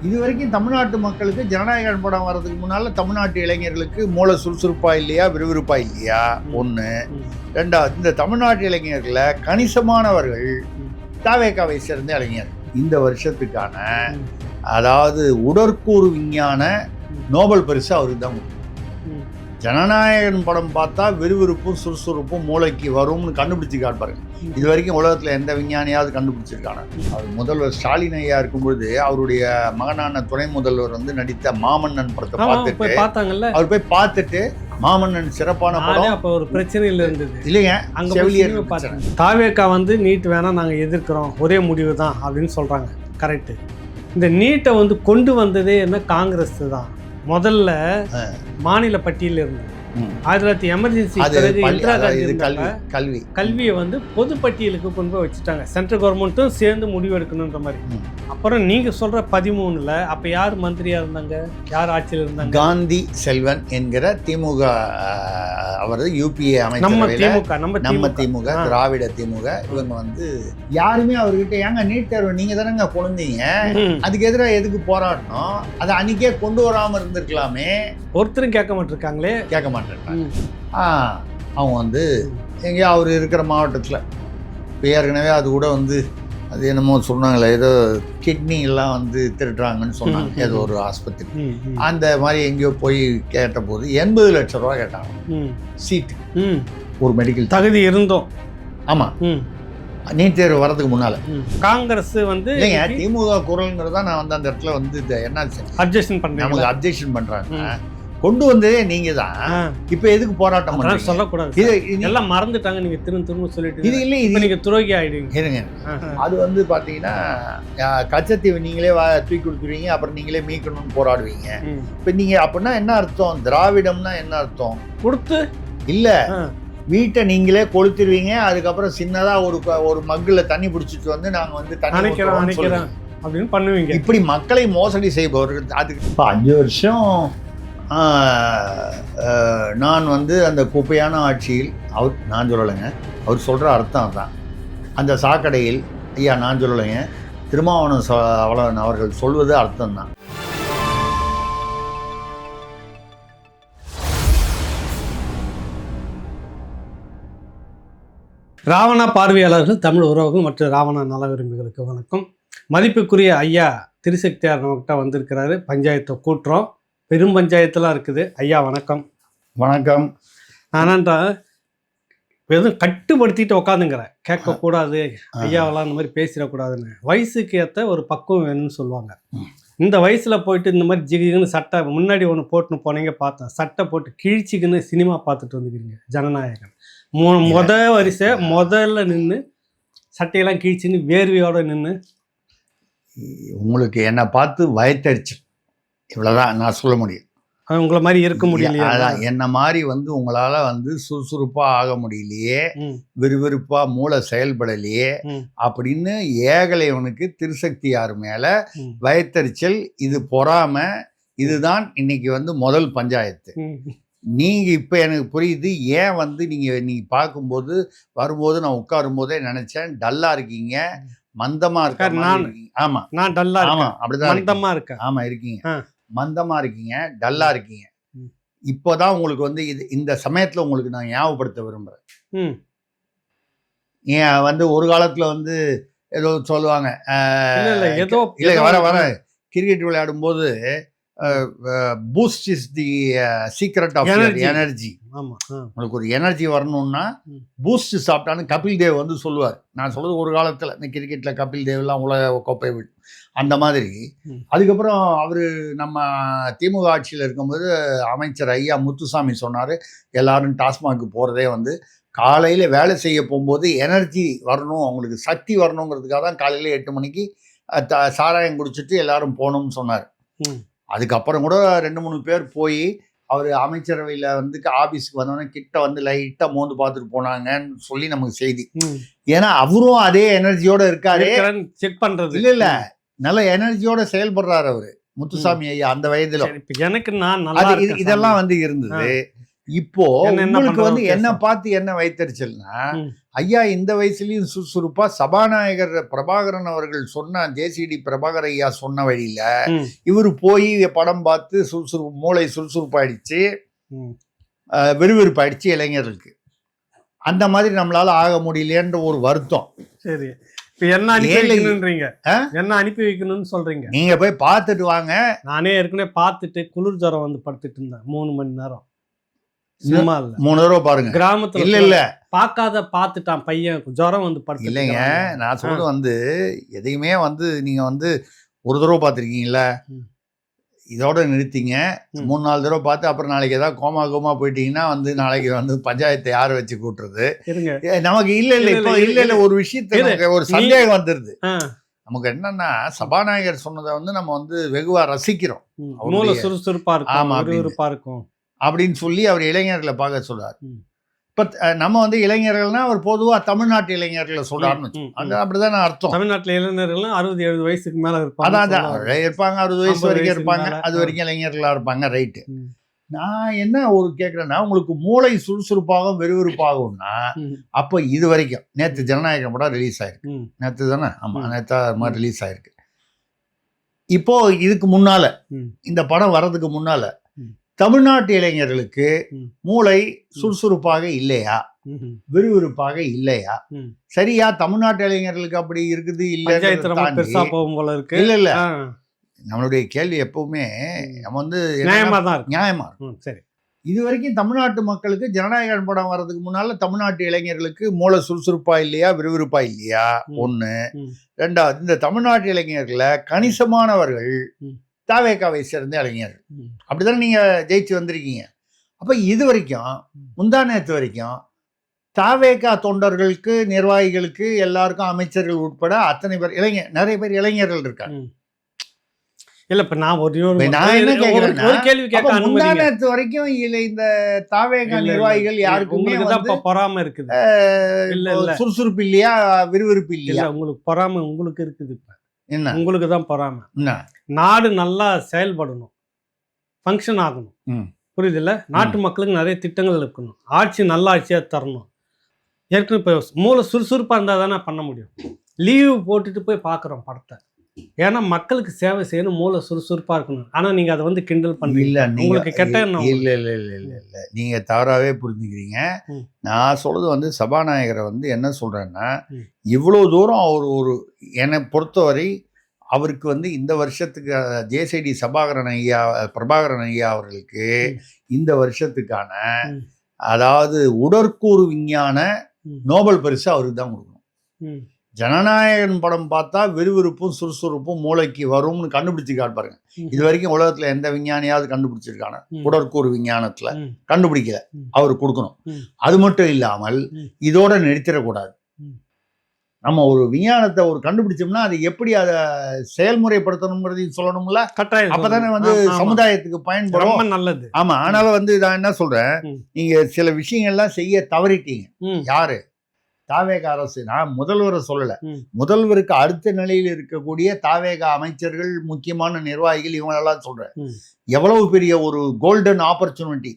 இது வரைக்கும் தமிழ்நாட்டு மக்களுக்கு ஜனநாயக படம் வர்றதுக்கு முன்னால தமிழ்நாட்டு இளைஞர்களுக்கு மூளை சுறுசுறுப்பா இல்லையா, விறுவிறுப்பா இல்லையா, ஒன்று. ரெண்டாவது, இந்த தமிழ்நாட்டு இளைஞர்களை கணிசமானவர்கள் தாவேகாவை சேர்ந்த இளைஞர். இந்த வருஷத்துக்கான அதாவது உடற்கூறு விஞ்ஞான நோபல் பரிசு அவருக்கு தான். ஜனநாயகன் படம் பார்த்தா விறுவிறுப்பும் சுறுசுறுப்பும் மூளைக்கு வரும்னு கண்டுபிடிச்சி காட்டுப்பாருங்க. இது வரைக்கும் உலகத்தில் எந்த விஞ்ஞானியாவது கண்டுபிடிச்சிருக்காங்க. அவர் முதல்வர் ஸ்டாலின் ஐயா இருக்கும்பொழுது அவருடைய மகனான துணை முதல்வர் வந்து நடித்த மாமன்னன் படத்தை பார்த்துட்டு அவர் போய் பார்த்துட்டு மாமன்னன் சிறப்பான படம், அப்போ ஒரு பிரச்சனையில் இருந்தது இல்லைங்க. அங்கே தாவேக்கா வந்து நீட் வேணால் நாங்கள் எதிர்க்கிறோம், ஒரே முடிவு தான் அப்படின்னு சொல்கிறாங்க. கரெக்டு. இந்த நீட்டை வந்து கொண்டு வந்ததே என்ன காங்கிரஸ் தான். முதல்ல மாநில பட்டியலில் இருந்தது. 1900 எமர்ஜென்சி பிறகு இந்திரா காந்தி கல்வியை வந்து பொது பட்டியலுக்கு கொண்டு போய் வச்சுட்டாங்க. சென்ட்ரல் கவர்மெண்ட்டும் சேர்ந்து முடிவு எடுக்கணுன்ற மாதிரி. அப்புறம் நீங்க சொல்ற 13ல் அப்ப யார் மந்திரியா இருந்தாங்க, யார் ஆட்சியில் இருந்தாங்க? காந்தி செல்வன் என்கிற திமுக, அவரது யூபிஏ அமைச்சர், நம்ம திமுக திராவிட திமுக. இவங்க வந்து யாருமே அவர்கிட்ட ஏங்க நீட் தேர்வு நீங்க தானங்க குழந்தைங்க, அதுக்கு எதிராக எதுக்கு போராடணும், அதை அன்னைக்கே கொண்டு வராம இருந்திருக்கலாமே, ஒருத்தரும் கேட்க மாட்டிருக்காங்களே. கேட்க மாட்டேன். அவங்க வந்து எங்கேயோ அவர் இருக்கிற மாவட்டத்தில் இப்போ ஏற்கனவே அது கூட வந்து அது என்னமோ சொன்னாங்களே, ஏதோ கிட்னி எல்லாம் வந்து திருடுறாங்கன்னு சொன்னாங்க, ஏதோ ஒரு ஆஸ்பத்திரி. அந்த மாதிரி எங்கேயோ போய் கேட்டபோது 80 லட்சம் ரூபா கேட்டாங்க சீட்டு, ஒரு மெடிக்கல் தகுதி இருந்தோம். ஆமாம், நீட் தேர்வு வர்றதுக்கு முன்னால. காங்கிரஸ் வந்து இல்லைங்க, திமுக குரல்ங்கிறதா நான் வந்து அந்த இடத்துல வந்து என்ன அப்ஜெக்ஷன் பண்ணுறேன், நமக்கு அப்ஜெக்ஷன் பண்ணுறாங்க. கொண்டு வந்ததே நீங்க தான். இப்ப எதுக்கு போராட்டம் பண்றீங்க? சொல்லக்கூடாது, எல்லாம் மறந்துட்டாங்க. நீங்க திரும்ப சொல்லிட்டு இது இல்லை, இது நீங்க துரோகி ஆயிடுவீங்க. இருங்க, அது வந்து பாத்தீங்கன்னா கச்சத்தீவு நீங்களே தூக்கி கொடுத்துருவீங்க, அப்புறம் நீங்களே மீட்கணும்னு போராடுவீங்க. இப்ப நீங்க அப்படின்னா என்ன அர்த்தம்? திராவிடம்னா என்ன அர்த்தம்? கொடுத்து இல்ல, வீட்டை நீங்களே கொளுத்துருவீங்க, அதுக்கப்புறம் சின்னதா ஒரு மக்குல தண்ணி பிடிச்சிட்டு வந்து நாங்க வந்து தண்ணி அப்படின்னு பண்ணுவீங்க. இப்படி மக்களை மோசடி செய்பவர்கள். அதுக்கு 5 வருஷம் நான் வந்து அந்த குப்பையான ஆட்சியில் நான் சொல்லலைங்க, அவர் சொல்கிற அர்த்தம் தான். அந்த சாக்கடையில் ஐயா நான் சொல்லலைங்க, திருமாவளவன் அவர்கள் சொல்வது அர்த்தம்தான். ராவணா பார்வையாளர்கள், தமிழ் உறவுகள் மற்றும் ராவணா நல விரும்பிகளுக்கு வணக்கம். மதிப்புக்குரிய ஐயா திருசக்தியார் நம்மகிட்ட வந்திருக்கிறாரு. பஞ்சாயத்தை கூட்டுறோம், பெரும் பஞ்சாயத்துலாம் இருக்குது. ஐயா வணக்கம். வணக்கம். நானன்றா எதுவும் கட்டுப்படுத்திட்டு உக்காந்துங்கிறேன், கேட்கக்கூடாது ஐயாவெல்லாம் இந்த மாதிரி பேசிடக்கூடாதுன்னு. வயசுக்கு ஏற்ற ஒரு பக்குவம் வேணும்னு சொல்லுவாங்க. இந்த வயசில் போயிட்டு இந்த மாதிரி ஜிகின்னு சட்டை முன்னாடி ஒன்று போட்டுன்னு போனீங்க, பார்த்தேன் சட்டை போட்டு கிழிச்சிக்குன்னு சினிமா பார்த்துட்டு வந்துக்கிறீங்க. ஜனநாயகன் வரிசை முதல்ல நின்று சட்டையெல்லாம் கிழிச்சின்னு வேர்வையோடு நின்று. உங்களுக்கு என்னை பார்த்து வயத்தடிச்சு, இவ்வளோதான் நான் சொல்ல முடியும். உங்களை மாதிரி இருக்க முடியலையா? அதான் என்ன மாதிரி வந்து உங்களால் வந்து சுறுசுறுப்பாக ஆக முடியலையே, விறுவிறுப்பாக மூளை செயல்படலையே அப்படின்னு ஏகலைவனுக்கு திருசக்தியார் மேலே வயத்தறிச்சல், இது பொறாம. இதுதான் இன்னைக்கு வந்து முதல் பஞ்சாயத்து. நீங்கள் இப்போ எனக்கு புரியுது ஏன் வந்து நீங்கள் பார்க்கும்போது வரும்போது நான் உட்காரும் போதே நினச்சேன் டல்லாக இருக்கீங்க, மந்தமா இருக்க. ஆமா, நான் டல்லா, ஆமா அப்படிதான் மந்தமா இருக்கேன். ஆமா இருக்கீங்க, மந்தமா இருக்கீங்க, டல்லா இருக்கீங்க. இப்போதான் உங்களுக்கு வந்து இந்த சமயத்துல உங்களுக்கு நான் ஞாபகப்படுத்த விரும்புறேன். ஏன் வந்து ஒரு காலத்துல வந்து ஏதோ சொல்லுவாங்க, இல்ல வர கிரிக்கெட் விளையாடும் போது Boost is the secret of energy. உங்களுக்கு ஒரு எனர்ஜி வரணும்னா பூஸ்ட் சாப்பிட்டான்னு கபில் தேவ் வந்து சொல்லுவார். நான் சொல்றது ஒரு காலத்தில் இந்த கிரிக்கெட்டில் கபில் தேவ்லாம் உலக கோப்பை விட்டு அந்த மாதிரி. அதுக்கப்புறம் அவர் நம்ம திமுக ஆட்சியில் இருக்கும்போது அமைச்சர் ஐயா முத்துசாமி சொன்னார், எல்லாரும் டாஸ்மாக்கு போகிறதே வந்து காலையில் வேலை செய்ய போகும்போது எனர்ஜி வரணும், அவங்களுக்கு சக்தி வரணுங்கிறதுக்காக தான் காலையில் 8 மணிக்கு சாராயம் குடிச்சிட்டு எல்லாரும் போகணும்னு சொன்னார். அதுக்கப்புறம் கூட 2-3 பேர் போய் அவர் அமைச்சரவையில் வந்து ஆஃபீஸுக்கு வந்தோடனே கிட்ட வந்து லைட்டாக மோந்து பார்த்துட்டு போனாங்கன்னு சொல்லி நமக்கு செய்தி. ஏன்னா அவரும் அதே எனர்ஜியோட இருக்காரு, செக் பண்றது இல்ல நல்ல எனர்ஜியோட செயல்படுறாரு அவரு முத்துசாமி ஐயா அந்த வயதுல. எனக்கு இதெல்லாம் வந்து இருந்தது. இப்போ உங்களுக்கு வந்து என்ன பார்த்து என்ன வைத்தறிச்சல்னா, ஐயா இந்த வயசுலயும் சுறுசுறுப்பா சபாநாயகர் பிரபாகரன் அவர்கள் சொன்ன ஜேசிடி பிரபாகர் ஐயா சொன்ன வழியில இவர் போய் படம் பார்த்து மூளை சுறுசுறுப்பாயிடுச்சு, விறுவிறுப்பாயிடுச்சு இளைஞர்களுக்கு. அந்த மாதிரி நம்மளால ஆக முடியலன்ற ஒரு வருத்தம். சரி, இப்ப என்ன அனுப்பி வைக்கணும்ன்றீங்க? என்ன அனுப்பி வைக்கணும்னு சொல்றீங்க? நீங்க போய் பார்த்துட்டு வாங்க. நானே ஏற்கனவே பார்த்துட்டு குளிர் ஜுரம் வந்து படுத்துட்டு இருந்தேன் 3 மணி நேரம். சும்மா இல்ல, 3 தடவை பாருங்க. கிராமத்துல இல்ல பார்த்துட்டான் பையன், ஜுரம் வந்து படுத்து. இல்லைங்க, நான் சொல்றது எதையுமே நீங்க ஒரு தடவை பார்த்துருக்கீங்களா, இதோட நிறுத்திங்க. 3-4 தடவை பார்த்து அப்புறம் நாளைக்கு ஏதாவது கோமா போயிட்டீங்கன்னா நாளைக்கு பஞ்சாயத்தை யாரை வச்சு கூட்டுறது நமக்கு இல்ல ஒரு விஷயத்த ஒரு சந்தேகம் வந்துருது. நமக்கு என்னன்னா சபாநாயகர் சொன்னதை நம்ம வெகுவா ரசிக்கிறோம், சுறுசுறுப்பா இருக்கும் அப்படின்னு சொல்லி அவர் இளைஞர்களை பார்க்க சொல்றாரு. இப்ப நம்ம இளைஞர்கள்னா அவர் பொதுவா தமிழ்நாட்டு இளைஞர்களை சொல்றாருன்னு அப்படிதான் அர்த்தம். தமிழ்நாட்டுல இளைஞர்கள் 60-70 வயசுக்கு மேல இருப்பாங்க, 60 வயசு வரைக்கும் இருப்பாங்க, அது வரைக்கும் இளைஞர்களா இருப்பாங்க. ரைட்டு. நான் என்ன கேட்கிறேன்னா, உங்களுக்கு மூளை சுறுசுறுப்பாகவும் விறுவிறுப்பாகும்னா அப்போ இது வரைக்கும் நேற்று ஜனநாயகம் படம் ரிலீஸ் ஆயிருக்கு. நேற்று தானே? ஆமா, நேத்தா மாதிரி ரிலீஸ் ஆயிருக்கு. இப்போ இதுக்கு முன்னால இந்த படம் வர்றதுக்கு முன்னால தமிழ்நாட்டு இளைஞர்களுக்கு மூளை சுறுசுறுப்பாக இல்லையா, விறுவிறுப்பாக இல்லையா? சரியா, தமிழ்நாட்டு இளைஞர்களுக்கு அப்படி இருக்குது இல்ல இல்ல. நம்மளுடைய கேள்வி எப்பவுமே நம்ம நியாயமா இருக்கும். சரி, இது வரைக்கும் தமிழ்நாட்டு மக்களுக்கு ஜனநாயக படம் வர்றதுக்கு முன்னால தமிழ்நாட்டு இளைஞர்களுக்கு மூளை சுறுசுறுப்பா இல்லையா, விறுவிறுப்பா இல்லையா? ஒண்ணு. ரெண்டாவது, இந்த தமிழ்நாட்டு இளைஞர்களை கணிசமானவர்கள் தாவேகாவை சேர்ந்த இளைஞர்கள். அப்படித்தானே நீங்க ஜெயிச்சு வந்திருக்கீங்க. அப்ப இது வரைக்கும் முந்தா நேத்து வரைக்கும் தாவேகா தொண்டர்களுக்கு, நிர்வாகிகளுக்கு, எல்லாருக்கும், அமைச்சர்கள் உட்பட அத்தனை பேர் நிறைய பேர் இளைஞர்கள் இருக்காங்க. இல்ல, இப்ப நான் ஒரு கேள்வி கேட்க, முந்தா நேத்து வரைக்கும் இந்த தாவேகா நிர்வாகிகள் யாருக்குமே பொறாம இருக்குது, சுறுசுறுப்பு இல்லையா, விறுவிறுப்பு இல்லையா? உங்களுக்கு பொறாம உங்களுக்கு இருக்குது. இப்ப என்ன உங்களுக்கு தான் பொறாம. நாடு நல்லா செயல்படணும், ஃபங்க்ஷன் ஆகணும், புரியுதுல்ல? நாட்டு மக்களுக்கு நிறைய திட்டங்கள் இருக்கணும், ஆட்சி நல்ல ஆட்சியா தரணும். ஏற்கனவே இப்போ மூளை சுறுசுறுப்பாக இருந்தால் தானே பண்ண முடியும். லீவு போட்டுட்டு போய் பார்க்குறோம் படத்தை, ஏன்னா மக்களுக்கு சேவை செய்யணும், மூளை சுறுசுறுப்பாக இருக்கணும். ஆனால் நீங்கள் அதை கிண்டல் பண்ணுறீங்க. இல்லை, உங்களுக்கு கெட்ட எண்ணம். இல்லை இல்லை இல்லை இல்லை இல்லை, நீங்கள் தவறாகவே புரிஞ்சுக்கிறீங்க. நான் சொல்கிறது சபாநாயகரை என்ன சொல்கிறேன்னா, இவ்வளோ தூரம் அவர் என்னை பொறுத்தவரை அவருக்கு இந்த வருஷத்துக்கு ஜேசிடி பிரபாகரன் ஐயா அவர்களுக்கு இந்த வருஷத்துக்கான அதாவது உடற்கூறு விஞ்ஞான நோபல் பரிசு அவருக்கு தான் கொடுக்கணும். ஜனநாயகன் படம் பார்த்தா விறுவிறுப்பும் சுறுசுறுப்பும் மூளைக்கு வரும்னு கண்டுபிடிச்சு காட்டுப்பாருங்க. இது வரைக்கும் உலகத்துல எந்த விஞ்ஞானியாவது கண்டுபிடிச்சிருக்கான உடற்கூறு விஞ்ஞானத்துல கண்டுபிடிக்கல, அவருக்கு கொடுக்கணும். அது மட்டும் இல்லாமல் இதோட நிறுத்திடக்கூடாது. நம்ம ஒரு விஞ்ஞானத்தை கண்டுபிடிச்சோம்னா அது எப்படி அதை செயல்முறைப்படுத்தணுங்கிறதையும் சொல்லணும்ல. கட்டாயம். அப்பதானே சமுதாயத்துக்கு பயன்படும். நல்லது. ஆமா, ஆனாலும் நான் என்ன சொல்றேன், நீங்க சில விஷயங்கள்லாம் செய்ய தவறிட்டீங்க. யாரு? தாவேகா அரசு. நான் முதல்வரை சொல்லல, முதல்வருக்கு அடுத்த நிலையில் இருக்கக்கூடிய தாவேகா அமைச்சர்கள், முக்கியமான நிர்வாகிகள், இவங்களெல்லாம் சொல்றேன். எவ்வளவு பெரிய ஒரு கோல்டன் ஆப்பர்ச்சுனிட்டி,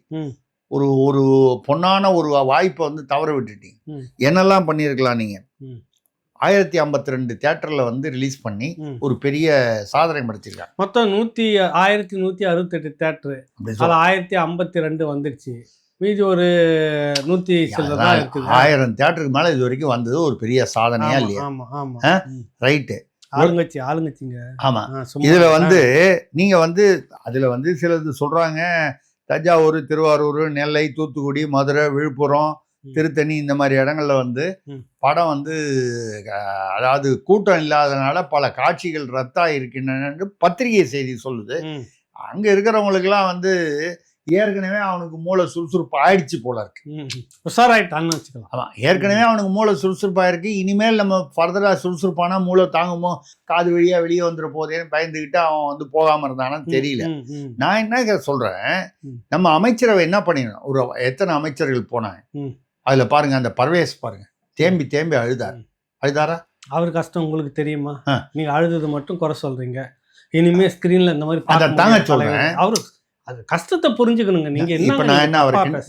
ஒரு பொன்னான ஒரு வாய்ப்பை தவற விட்டுட்டீங்க. என்னெல்லாம் பண்ணியிருக்கலாம் நீங்க? 1052 தியேட்டர்ல ரிலீஸ் பண்ணி ஒரு பெரிய சாதனை படைச்சிருக்காங்க. மொத்தம் 1168 தியேட்டர், அதுல 1052 வந்துருச்சு. மீதி ஒரு 100 இருக்குது. 1000 தியேட்டருக்கு மேல இது வரைக்கும் வந்தது ஒரு பெரிய சாதனையா இல்லையா? ஆமா ஆமா, ரைட்டு. ஆளுங்கட்சிங்க. ஆமா, இதுல நீங்க அதுல சிலது சொல்றாங்க, தஞ்சாவூர், திருவாரூர், நெல்லை, தூத்துக்குடி, மதுரை, விழுப்புரம், திருத்தணி, இந்த மாதிரி இடங்கள்ல படம் அதாவது கூட்டம் இல்லாதனால பல காட்சிகள் ரத்தாயிருக்கின்றன பத்திரிகை செய்தி சொல்லுது. அங்க இருக்கிறவங்களுக்குலாம் ஏற்கனவே அவனுக்கு மூளை சுறுசுறுப்பு ஆயிடுச்சு போல இருக்கு, உஷாராயிட்டான்னு வச்சுக்கலாம். ஆமா, ஏற்கனவே அவனுக்கு மூளை சுறுசுறுப்பாயிருக்கு. இனிமேல் நம்ம ஃபர்தரா சுறுசுறுப்பானா மூளை தாங்குமோ, காது வழியா வெளியே வந்துட போதேன்னு பயந்துக்கிட்டு அவன் போகாம இருந்தானான்னு தெரியல. நான் என்ன சொல்றேன், நம்ம அமைச்சரவை என்ன பண்ணிடணும், எத்தனை அமைச்சர்கள் போனாங்க அதுல பாருங்க, அந்த பர்வேஸ் பாருங்க, தேம்பி தேம்பி அழுதாரா? அவர் கஷ்டம் உங்களுக்கு தெரியுமா? நீங்க அழுது மட்டும் குறை சொல்றீங்க. இனிமே ஸ்கிரீன்ல இந்த மாதிரி தாங்க சொல்றேன். அவரு அது கஷ்டத்தை புரிஞ்சுக்கணுங்க. நீங்க என்ன,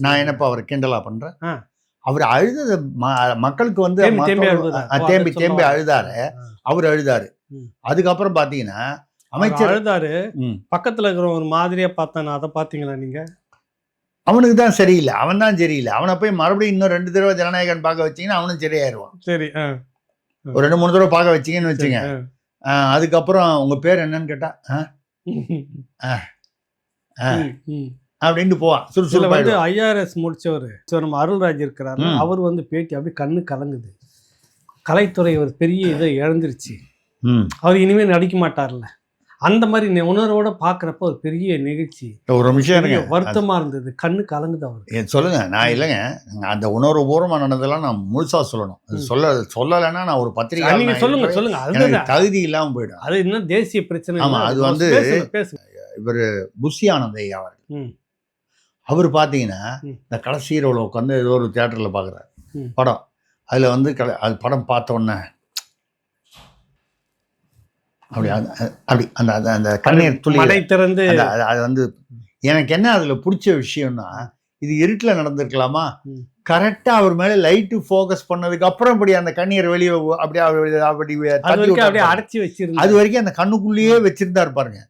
நான் என்னப்பா அவர் கிண்டலா பண்றேன்? அவர் அழுது மக்களுக்கு வந்து தேம்பி தேம்பி அழுதாரு. அவர் அழுதாரு. அதுக்கப்புறம் பாத்தீங்கன்னா அமைச்சர் அழுதாரு. பக்கத்துல இருக்கிற ஒரு மாதிரியா பார்த்தானே, அதை பாத்தீங்களா நீங்க? அவனுக்கு தான் சரியில்லை, அவன் தான் சரியில்லை. அவனை போய் மறுபடியும் இன்னும் 2 தடவை ஜனநாயகன் பார்க்க வச்சீங்கன்னா அவனும் சரியாயிருவான். சரி, ஒரு 2-3 தடவை பார்க்க வச்சீங்கன்னு வச்சுங்க. அதுக்கப்புறம் உங்க பேர் என்னன்னு கேட்டா அப்படின்ட்டு போவான். வந்து IRS முடிச்சவர் நம்ம அருள்ராஜ் இருக்கிறாரு. அவர் வந்து பேட்டி அப்படி கண்ணு கலங்குது. கலைத்துறை ஒரு பெரிய இதை இழந்துருச்சு, அவர் இனிமே நடிக்க மாட்டார்ல, அந்த மாதிரி உணர்வோட பாக்குறப்ப ஒரு பெரிய நிகழ்ச்சி. ஒரு நிமிஷம் வருத்தமா இருந்தது, கண்ணு கலங்குது அவருக்கு. சொல்லுங்க. நான் இல்லைங்க, அந்த உணர்வு பூர்வமா நடந்ததெல்லாம் நான் முழுசா சொல்லணும். சொல்லலைன்னா நான் ஒரு பத்திரிகை. நீங்க சொல்லுங்க சொல்லுங்க, அது தகுதி இல்லாம போயிடும். அது இன்னும் தேசிய பிரச்சனை. ஆமா, அது வந்து இவர் புஷி ஆனந்த் ஐயா அவர்கள், அவர் பார்த்தீங்கன்னா இந்த கடைசி ஹீரோவில் உட்காந்து ஏதோ ஒரு தியேட்டரில் பார்க்குறாரு படம். அதில் வந்து அது படம் பார்த்த உடனே அப்படி அப்படி அந்த அந்த கண்ணீர் துளி திறந்து அது வந்து எனக்கு என்ன அதில் பிடிச்ச விஷயம்னா, இது இருட்டில் நடந்திருக்கலாமா, கரெக்டாக அவர் மேலே லைட்டு ஃபோக்கஸ் பண்ணதுக்கு அப்புறம் இப்படி அந்த கண்ணீர் வெளியே அப்படியே அப்படி அடைச்சி வச்சிருந்தாரு. அது வரைக்கும் அந்த கண்ணுக்குள்ளேயே வச்சிருந்தாரு பாருங்க.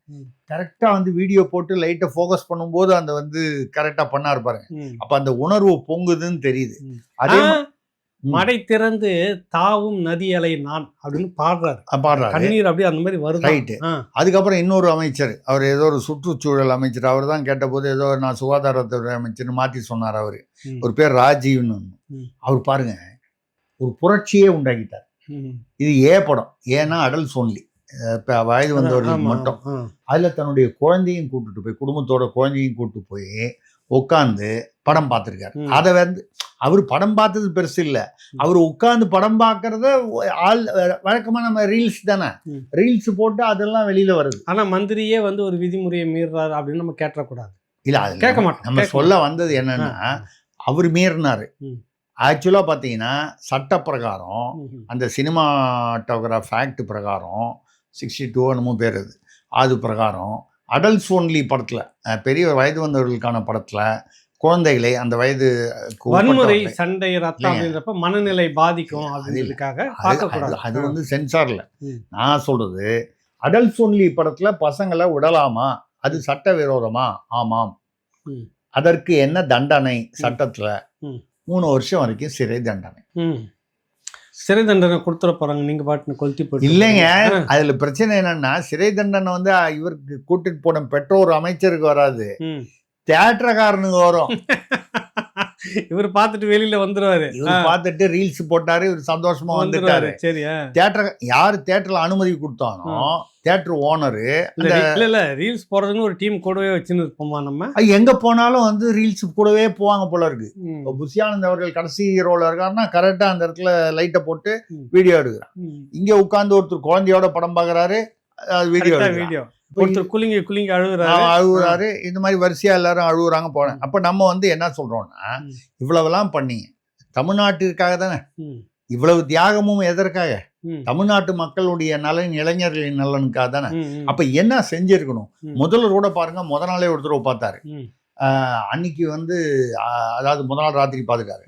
கரெக்டாக வந்து வீடியோ போட்டு லைட்டை ஃபோக்கஸ் பண்ணும்போது அந்த வந்து கரெக்டாக பண்ணாரு பாருங்க. அப்போ அந்த உணர்வு பொங்குதுன்னு தெரியுது. அதே மடை திறந்து தாவும் நதி அலை நான் அப்படின்னு பாடுறாரு. கண்ணீர் அப்படியே அந்த மாதிரி வருது. ரைட்டு. அதுக்கப்புறம் இன்னொரு அமைச்சர், அவர் ஏதோ ஒரு சுற்றுச்சூழல் அமைச்சர், அவர் தான் கேட்டபோது ஏதோ நான் சுகாதாரத்துறை அமைச்சர்னு மாற்றி சொன்னார். அவர் ஒரு பேர் ராஜீவ்னு. அவர் பாருங்க ஒரு புரட்சியே உண்டாக்கிட்டார். இது படம் ஏன்னா அடல்ட்ஸ் ஒன்லி, வயது வந்தவர்கள் மட்டும். அதில் தன்னுடைய குழந்தையும் கூப்பிட்டு போய், குடும்பத்தோட குழந்தையும் கூப்பிட்டு போய் உட்காந்து படம் பார்த்துருக்காரு. அதை வந்து அவர் படம் பார்த்தது பெருசு இல்லை, அவர் உட்காந்து படம் பார்க்கறத ஆள் வழக்கமாக நம்ம ரீல்ஸ் தானே, ரீல்ஸ் போட்டு அதெல்லாம் வெளியில வருது. ஆனால் மந்திரியே வந்து ஒரு விதிமுறையை மீறாரு அப்படின்னு நம்ம கேட்டக்கூடாது. இல்லை, அது கேட்க மாட்டோம். நம்ம சொல்ல வந்தது என்னன்னா, அவர் மீறினாரு. ஆக்சுவலாக பார்த்தீங்கன்னா சட்ட பிரகாரம், அந்த சினிமாட்டோகிராஃப் ஆக்ட் பிரகாரம் 62 என்னமோ பேர் அது பிரகாரம் அடல்ட்ஸ் ஒன்லி படத்தில், பெரிய வயது வந்தவர்களுக்கான படத்தில் குழந்தைகளை அந்த வயது வன்முறை சண்டை ரத்தம் அப்படின்றப்ப மனநிலை பாதிக்கும் அப்படின்றதுக்காக அது வந்து சென்சார்ல. நான் சொல்றது அடல்ட்ஸ் ஒன்லி படத்துல பசங்களை விடலாமா, அது சட்டவிரோதமா? ஆமாம். அதற்கு என்ன தண்டனை? சட்டத்துல 3 வருஷம் வரைக்கும் சிறை தண்டனை. சிறை தண்டனை கொடுத்துட போறாங்க. நீங்க பாட்டு கொளுத்தி போட்டு இல்லைங்க. அதுல பிரச்சனை என்னன்னா, சிறை தண்டனை வந்து இவருக்கு கூட்டிட்டு போன பெற்றோர் அமைச்சருக்கு வராது, தியேட்டர்காரனுக்கு வரும். இவர் பார்த்துட்டு வெளியில வந்துருவாரு. இவர் பார்த்துட்டு ரீல்ஸ் போட்டாரு, இவர் சந்தோஷமா வந்துட்டாரு. சரியா? தியேட்டர் யாரு தியேட்டர்ல அனுமதி கொடுத்தானோ தியேட்டர் ஓனரு. இல்ல ரீல்ஸ் போடுறதுன்னு ஒரு டீம் கூடவே வச்சுன்னு இருப்போமா நம்ம? எங்க போனாலும் வந்து ரீல்ஸ் கூடவே போவாங்க போல இருக்கு. இப்போ புஷி ஆனந்த் அவர்கள் கடைசி ரோல இருக்காருன்னா கரெக்டா அந்த இடத்துல லைட்டை போட்டு வீடியோ எடுக்கிறான். இங்க உட்கார்ந்து ஒருத்தர் குழந்தையோட படம் பாக்குறாரு, வீடியோ ஒருத்தர் குலுங்கி அழுகுறாரு. இந்த மாதிரி வரிசையா எல்லாரும் அழுகுறாங்க. போனேன். அப்ப நம்ம வந்து என்ன சொல்றோம்னா, இவ்வளவுலாம் பண்ணீங்க தமிழ்நாட்டிற்காக தானே, இவ்வளவு தியாகமும் எதற்காக? தமிழ்நாட்டு மக்களுடைய நலன், இளைஞர்களின் நலனுக்காக தானே. அப்ப என்ன செஞ்சிருக்கணும்? முதல்வர் கூட பாருங்க, முத நாளே ஒருத்தர் பார்த்தாரு. அன்னைக்கு வந்து அதாவது முதல் நாள் ராத்திரி பார்த்துட்டாரு.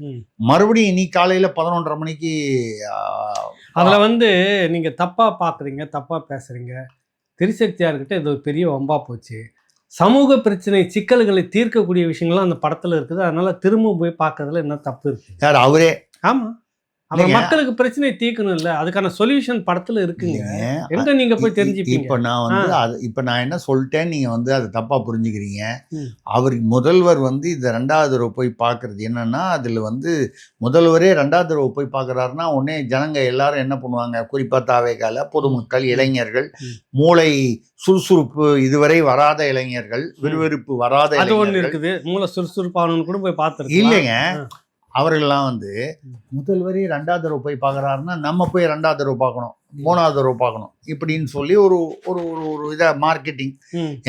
மறுபடியும் இன்னைக்கு காலையில 11:30 மணிக்கு. அதுல வந்து நீங்க தப்பா பாக்குறீங்க, தப்பா பேசுறீங்க. திருசக்தியார்கிட்ட இது ஒரு பெரிய வம்பா போச்சு. சமூக பிரச்சனை சிக்கல்களை தீர்க்கக்கூடிய விஷயங்கள்லாம் அந்த படத்துல இருக்குது. அதனால திரும்ப போய் பார்க்கறதுல என்ன தப்பு இருக்கு? யார் அவரே? ஆமா, அப்புறம் மக்களுக்கு பிரச்சனையை தீர்க்கணும் இல்ல, அதுக்கான சொல்யூஷன் படத்துல இருக்குங்க. எங்க நீங்க போய் தெரிஞ்சுப்பீங்க? இப்ப நான் வந்து இப்ப நான் என்ன சொல்லிட்டேன், நீங்க வந்து அதை தப்பா புரிஞ்சுக்கிறீங்க. அவர் முதல்வர் வந்து இந்த 2வது தடவை போய் பார்க்கறது என்னன்னா, அதுல வந்து முதல்வரே 2வது தடவை போய் பார்க்கறாருன்னா உடனே ஜனங்க எல்லாரும் என்ன பண்ணுவாங்க, குறிப்பா தாவேகால பொதுமக்கள், இளைஞர்கள், மூளை சுறுசுறுப்பு இதுவரை வராத இளைஞர்கள், விறுவிறுப்பு வராத இளைஞர்கள் இருக்குது, மூளை சுறுசுறுப்பானு கூட போய் பார்த்துருக்கு இல்லைங்க. அவர்கள்லாம் வந்து முதல்வரே 2வது தடவை போய் பார்க்குறாருன்னா நம்ம போய் 2வது தடவை பார்க்கணும், 3வது தடவை பார்க்கணும் இப்படின்னு சொல்லி ஒரு ஒரு ஒரு இதை மார்க்கெட்டிங்.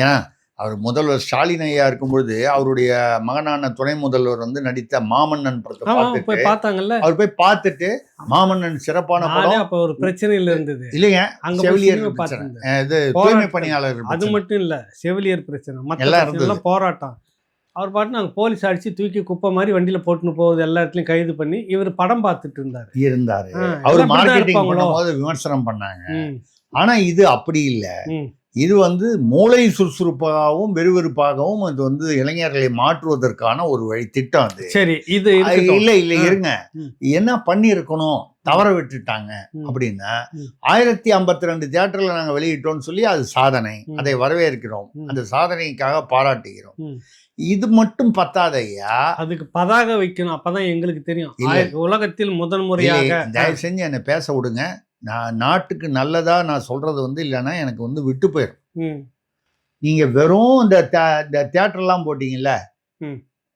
ஏன்னா அவர் முதல்வர் ஸ்டாலின் ஐயா இருக்கும்பொழுது அவருடைய மகனான துணை முதல்வர் வந்து நடித்த மாமன்னன் படத்தை பார்த்தாங்கல்ல, அவர் போய் பார்த்துட்டு மாமன்னன் சிறப்பான படம். அப்ப ஒரு பிரச்சனையில் இருந்தது இல்லைங்க, செவிலியர் இது தூய்மை பணியாளர் அது மட்டும் இல்ல, செவிலியர் பிரச்சனை, எல்லாம் போராட்டம். அவர் பாட்டு நாங்கள் போலீஸ் அடிச்சு தூக்கி குப்பை மாதிரி வண்டியில் போட்டுன்னு போகுது, எல்லா இடத்துலையும் கைது பண்ணி இவர் படம் பார்த்துட்டு இருந்தார். அவர் மார்க்கெட்டிங் பண்ணும்போது விமர்சனம் பண்ணாங்க. ஆனா இது அப்படி இல்லை. இது வந்து மூளை சுறுசுறுப்பாகவும் விறுவிறுப்பாகவும் அது வந்து இளைஞர்களை மாற்றுவதற்கான ஒரு வழி திட்டம். அது சரி, இது இல்லை இருங்க, என்ன பண்ணி இருக்கணும், தவற விட்டுட்டாங்க அப்படின்னா 1052 தியேட்டர்ல நாங்க வெளியிட்டோம்னு சொல்லி அது சாதனை, அதை வரவேற்கிறோம், அந்த சாதனைக்காக பாராட்டுகிறோம். இது மட்டும் பத்தாதையா, அதுக்கு பதாக வைக்கணும், அப்பதான் எங்களுக்கு தெரியும் உலகத்தில் முதல் முறையாக. தயவு செஞ்சு என்னை பேச விடுங்க. நான் நாட்டுக்கு நல்லதா நான் சொல்றது வந்து இல்லைன்னா எனக்கு வந்து விட்டு போயிடும். நீங்க வெறும் இந்த தியேட்டர்லாம் போட்டீங்கல்ல,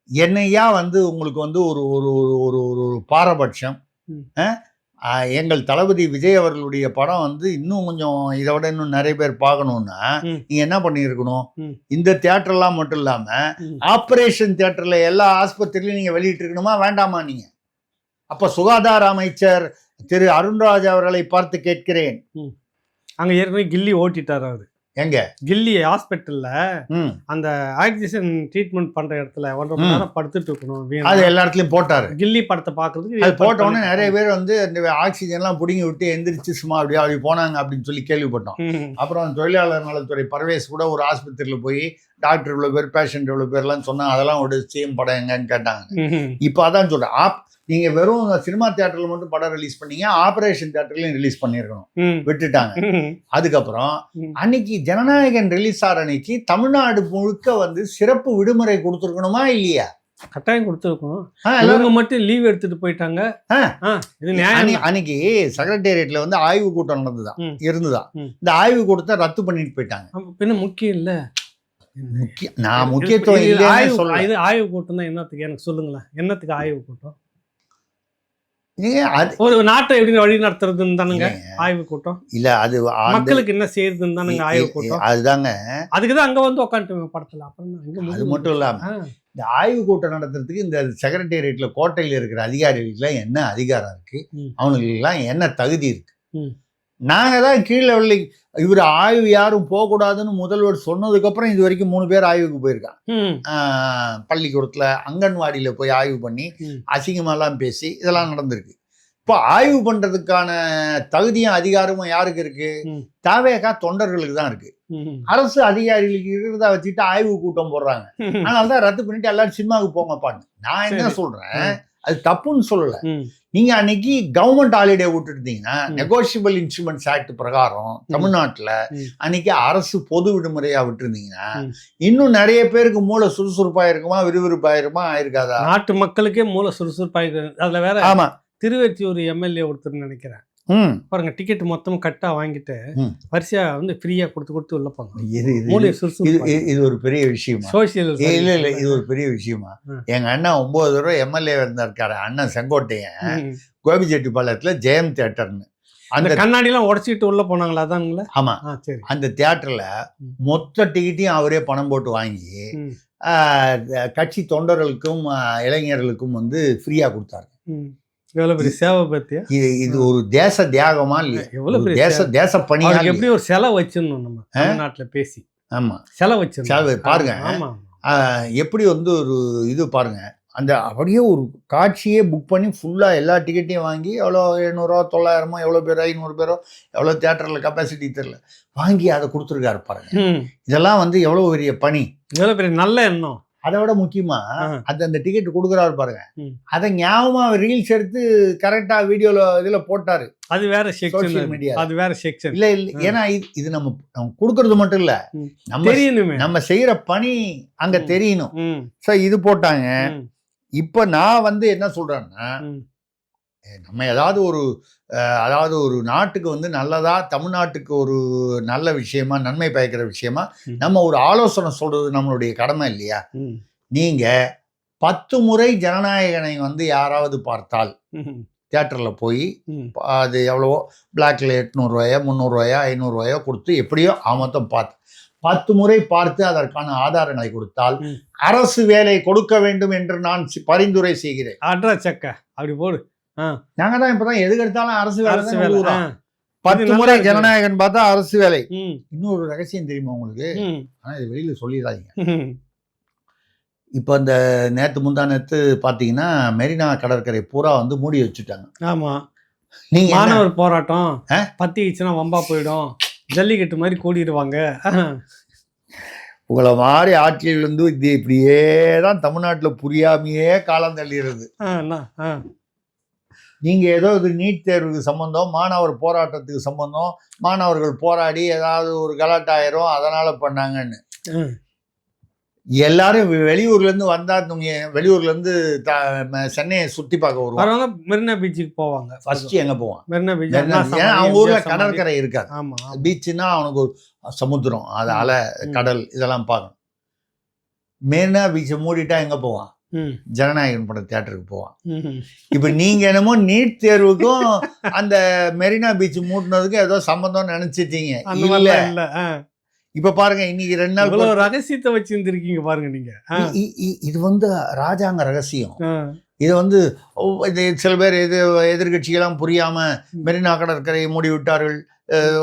என்னையா வந்து உங்களுக்கு வந்து ஒரு ஒரு ஒரு ஒரு பாரபட்சம். எங்கள் தளபதி விஜய் அவர்களுடைய படம் வந்து இன்னும் கொஞ்சம் இதை விட இன்னும் நிறைய பேர் பார்க்கணும்னா நீங்க என்ன பண்ணியிருக்கணும், இந்த தியேட்டர்லாம் மட்டும் இல்லாம ஆபரேஷன் தியேட்டர்ல எல்லா ஆஸ்பத்திரியிலும் நீங்க வெளியிட்டு இருக்கணுமா வேண்டாமா? நீங்க அப்ப சுகாதார அமைச்சர் திரு அருண்ராஜ் அவர்களை பார்த்து கேட்கிறேன். அங்க ஏற்கனவே கில்லி ஓட்டிட்டார். அவரு எங்க கில்லி ஹாஸ்பிட்டல்ல அந்த ஆக்சிஜன் ட்ரீட்மெண்ட் பண்ற இடத்துல 1.5 மணி நேரம் படுத்துட்டு இருக்கணும், அது எல்லா இடத்துலயும் போட்டாரு. கில்லி படத்தை பாக்குறதுக்கு அது போட்ட உடனே நிறைய பேர் வந்து இந்த ஆக்சிஜன் எல்லாம் பிடிங்கி விட்டு எந்திரிச்சு சும்மா அப்படி போனாங்க அப்படின்னு சொல்லி கேள்விப்பட்டோம். அப்புறம் தொழிலாளர் நலத்துறை பர்வேஸ் கூட ஒரு ஆஸ்பத்திரியில போய் டாக்டர் இவ்வளவு பேர், பேஷண்ட் இவ்வளவு பேர்லாம் சொன்னா அதெல்லாம் ஒரு சேம் படம் எங்கன்னு கேட்டாங்க. இப்ப அதான் சொல்றேன், நீங்க வெறும் சினிமா தியேட்டர்ல மட்டும் படம் ரிலீஸ் பண்ணீங்க, ஆபரேஷன் தியேட்டர்லயும் ரிலீஸ் பண்ணிருக்கணும், விட்டுட்டாங்க. அதுக்கப்புறம் அன்னைக்கு ஜனநாயகன் ரிலீஸ் ஆகிற அன்னைக்கு தமிழ்நாடு முழுக்க வந்து சிறப்பு விடுமுறை கொடுத்துருக்கணுமா இல்லையா? கட்டாயம் கொடுத்துருக்கணும். இவங்க மட்டும் லீவ் எடுத்துட்டு போயிட்டாங்க. அன்னைக்கு செக்ரட்டேரியட்ல வந்து ஆய்வு கூட்டம் இருந்துதான். இந்த ஆய்வு கூட்டத்தை ரத்து பண்ணிட்டு போயிட்டாங்க. பின்ன முக்கியம் இல்ல, நான் முக்கியத்துவம் இது ஆய்வு கூட்டம் தான். என்னத்துக்கு எனக்கு சொல்லுங்களேன், என்னத்துக்கு ஆய்வு கூட்டம்? ஒரு நாட்டை எப்படி வழி நடத்துறதுன்னு தானுங்க ஆய்வு கூட்டம். இல்ல அது மக்களுக்கு என்ன செய்யறதுன்னு தானுங்க ஆய்வு கூட்டம். அதுதாங்க, அதுக்குதான் அங்க வந்து உட்காந்துட்டு படத்துல. அப்புறம் அது மட்டும் இல்லாம இந்த ஆய்வு கூட்டம் நடத்துறதுக்கு இந்த செக்ரட்டேரியட்ல கோட்டையில இருக்கிற அதிகாரிகளுக்கு என்ன அதிகாரம் இருக்கு, அவனுக்கு எல்லாம் என்ன தகுதி இருக்கு? நாங்க தான் கீழே இவர் ஆய்வு யாரும் போகக்கூடாதுன்னு முதல்வர் சொன்னதுக்கு அப்புறம் இது வரைக்கும் 3 பேர் ஆய்வுக்கு போயிருக்காங்க. பள்ளிக்கூடத்துல அங்கன்வாடியில போய் ஆய்வு பண்ணி அசிங்கமெல்லாம் பேசி இதெல்லாம் நடந்திருக்கு. இப்போ ஆய்வு பண்றதுக்கான தகுதியும் அதிகாரமும் யாருக்கு இருக்கு? தாவேகா தொண்டர்களுக்கு தான் இருக்கு. அரசு அதிகாரிகளுக்கு இருக்கிறதா வச்சுட்டு ஆய்வு கூட்டம் போடுறாங்க. அதனாலதான் ரத்து பண்ணிட்டு எல்லாரும் சினிமாவுக்கு போங்கப்பான்னு. நான் என்ன சொல்றேன், அது தப்புன்னு சொல்லல. நீங்க அன்னைக்கு கவர்மெண்ட் ஹாலிடே விட்டுருந்தீங்கன்னா, நெகோஷியபிள் இன்ஸ்ட்ருமெண்ட்ஸ் ஆக்ட் பிரகாரம் தமிழ்நாட்டுல அன்னைக்கு அரசு பொது விடுமுறையா விட்டுருந்தீங்கன்னா இன்னும் நிறைய பேருக்கு மூளை சுறுசுறுப்பாயிருக்குமா, விறுவிறுப்பாயிருமா ஆயிருக்காதா? நாட்டு மக்களுக்கே மூளை சுறுசுறுப்பாயிருக்கு. அதுல வேற ஆமா, திருவெற்றியூர் எம்எல்ஏ ஒருத்தர் நினைக்கிறேன் பாருங்க, டிக்கெட் மொத்தம் கட்டா வாங்கிட்டு வரிசையா வந்து ஃப்ரீயா கொடுத்து உள்ள போங்க. இது ஒரு பெரிய விஷயமா? சோசியல் இல்ல இது ஒரு பெரிய விஷயமா? எங்க அண்ணன் 9 தடவை எம்எல்ஏ இருந்திருக்காரு, அண்ணன் செங்கோட்டையன், கோபிச்செட்டிப்பாளையத்துல ஜெயம் தியேட்டர்னு. அந்த கண்ணாடி எல்லாம் உடச்சிட்டு உள்ள போனாங்களா? அதானுங்களா? ஆமா, சரி. அந்த தியேட்டர்ல மொத்த டிக்கெட்டையும் அவரே பணம் போட்டு வாங்கி கட்சி தொண்டர்களுக்கும் இளைஞர்களுக்கும் வந்து ஃப்ரீயா கொடுத்தாரு. எவ்வளவு பெரிய சேவை பத்தியா? இது ஒரு தேச தியாகமா இல்லையா? எவ்வளவு பெரிய தேச பணி. எப்படி ஒரு செலவு வச்சிருந்தோம் நம்ம தமிழ்நாட்டுல பேசி. ஆமா, செலவு வச்சிருந்தோம். பாருங்க எப்படி வந்து ஒரு இது பாருங்க, அந்த அப்படியே ஒரு காட்சியே புக் பண்ணி ஃபுல்லா எல்லா டிக்கெட்டையும் வாங்கி எவ்வளோ 700 900 எவ்வளோ பேர் 500 பேரோ எவ்வளோ தியேட்டர்ல கெப்பாசிட்டி தெரியல வாங்கி அதை கொடுத்துருக்காரு பாருங்க. இதெல்லாம் வந்து எவ்வளவு பெரிய பணி, எவ்வளவு பெரிய நல்ல எண்ணம். அதை விட முக்கியமா அந்த டிக்கெட் கொடுக்குறாரு பாருங்க, அதை ஞாபகமா ரீல்ஸ் எடுத்து கரெக்டா வீடியோல இதுல போட்டாரு. அது வேற சோசியல் மீடியா, அது வேற செக்ஷன். இல்ல ஏன்னா இது நம்ம கொடுக்கறது மட்டும் இல்ல, நம்ம செய்யற பணி அங்க தெரியணும். சோ இது போட்டாங்க. இப்ப நான் வந்து என்ன சொல்றேன்னா, நம்ம ஏதாவது ஒரு நாட்டுக்கு வந்து நல்லதா, தமிழ்நாட்டுக்கு ஒரு நல்ல விஷயமா, நன்மை பயக்கிற விஷயமா நம்ம ஒரு ஆலோசனை சொல்றது நம்மளுடைய கடமை இல்லையா? நீங்க 10 முறை ஜனநாயகனை வந்து யாராவது பார்த்தால் தியேட்டர்ல போய் அது எவ்வளவோ பிளாக்ல 800 ரூபாயோ 300 ரூபாயோ 500 ரூபாயோ கொடுத்து எப்படியோ மொத்தம் 10 முறை பார்த்து அதற்கான ஆதாரங்களை கொடுத்தால் அரசு வேலை கொடுக்க வேண்டும் என்று நான் பரிந்துரை செய்கிறேன். அப்படி போடு. நாங்க தான் இப்பதான் எதுக்கு எடுத்தாலும் அரசு வேலை. 10 முறை ஜனநாயகன் பார்த்தா அரசு வேலை. இன்னொரு ரகசியம் தெரியுமா உங்களுக்கு? ஆனா இது வெளியில சொல்லிடாதீங்க. இப்போ இந்த நேற்று முந்தா நேற்று பார்த்தீங்கன்னா மெரினா கடற்கரை பூரா வந்து மூடி வச்சுட்டாங்க. ஆமாம், நீங்கள் மாணவர் போராட்டம் பத்திச்சுன்னா வம்பா போயிடும், ஜல்லிக்கட்டு மாதிரி கூடிடுவாங்க. உங்களை மாதிரி ஆட்சியில் வந்து இது இப்படியே தான் தமிழ்நாட்டில் புரியாமையே காலம் தள்ளிடுறது. நீங்கள் ஏதோ இது நீட் தேர்வுக்கு சம்மந்தம், மாணவர் போராட்டத்துக்கு சம்மந்தம், மாணவர்கள் போராடி ஏதாவது ஒரு கலாட்டாயிரும் அதனால் பண்ணாங்கன்னு. எல்லாரும் வெளியூர்லேருந்து வந்தால் வெளியூர்லேருந்து சென்னையை சுற்றி பார்க்க வருவாங்க, மெரினா பீச்சுக்கு போவாங்க. ஃபஸ்ட்டு எங்கே போவான்? மெரினா பீச். ஏன்னா அவங்க ஊரில் கடற்கரை இருக்காது. ஆமாம், பீச்சுன்னா அவனுக்கு ஒரு சமுத்திரம், அதால் கடல் இதெல்லாம் பார்க்கணும். மெரினா பீச்சை மூடிட்டா எங்கே போவான்? ஜனநாயகன் படம் தியேட்டருக்கு போவான். இப்ப நீங்க என்னமோ நீட் தேர்வுக்கும் அந்த மெரினா பீச் மூட்டினதுக்கும் ஏதோ சம்பந்தம் நினைச்சிட்டீங்க. இல்ல, இப்ப பாருங்க, இன்னைக்கு 2 நாள் ரகசியத்தை வச்சிருந்திருக்கீங்க பாருங்க நீங்க. இது வந்து ராஜாங்க ரகசியம். இது வந்து சில பேர் எதிர்கட்சிகள்லாம் புரியாம மெரினா கடற்கரையை மூடி விட்டார்கள்,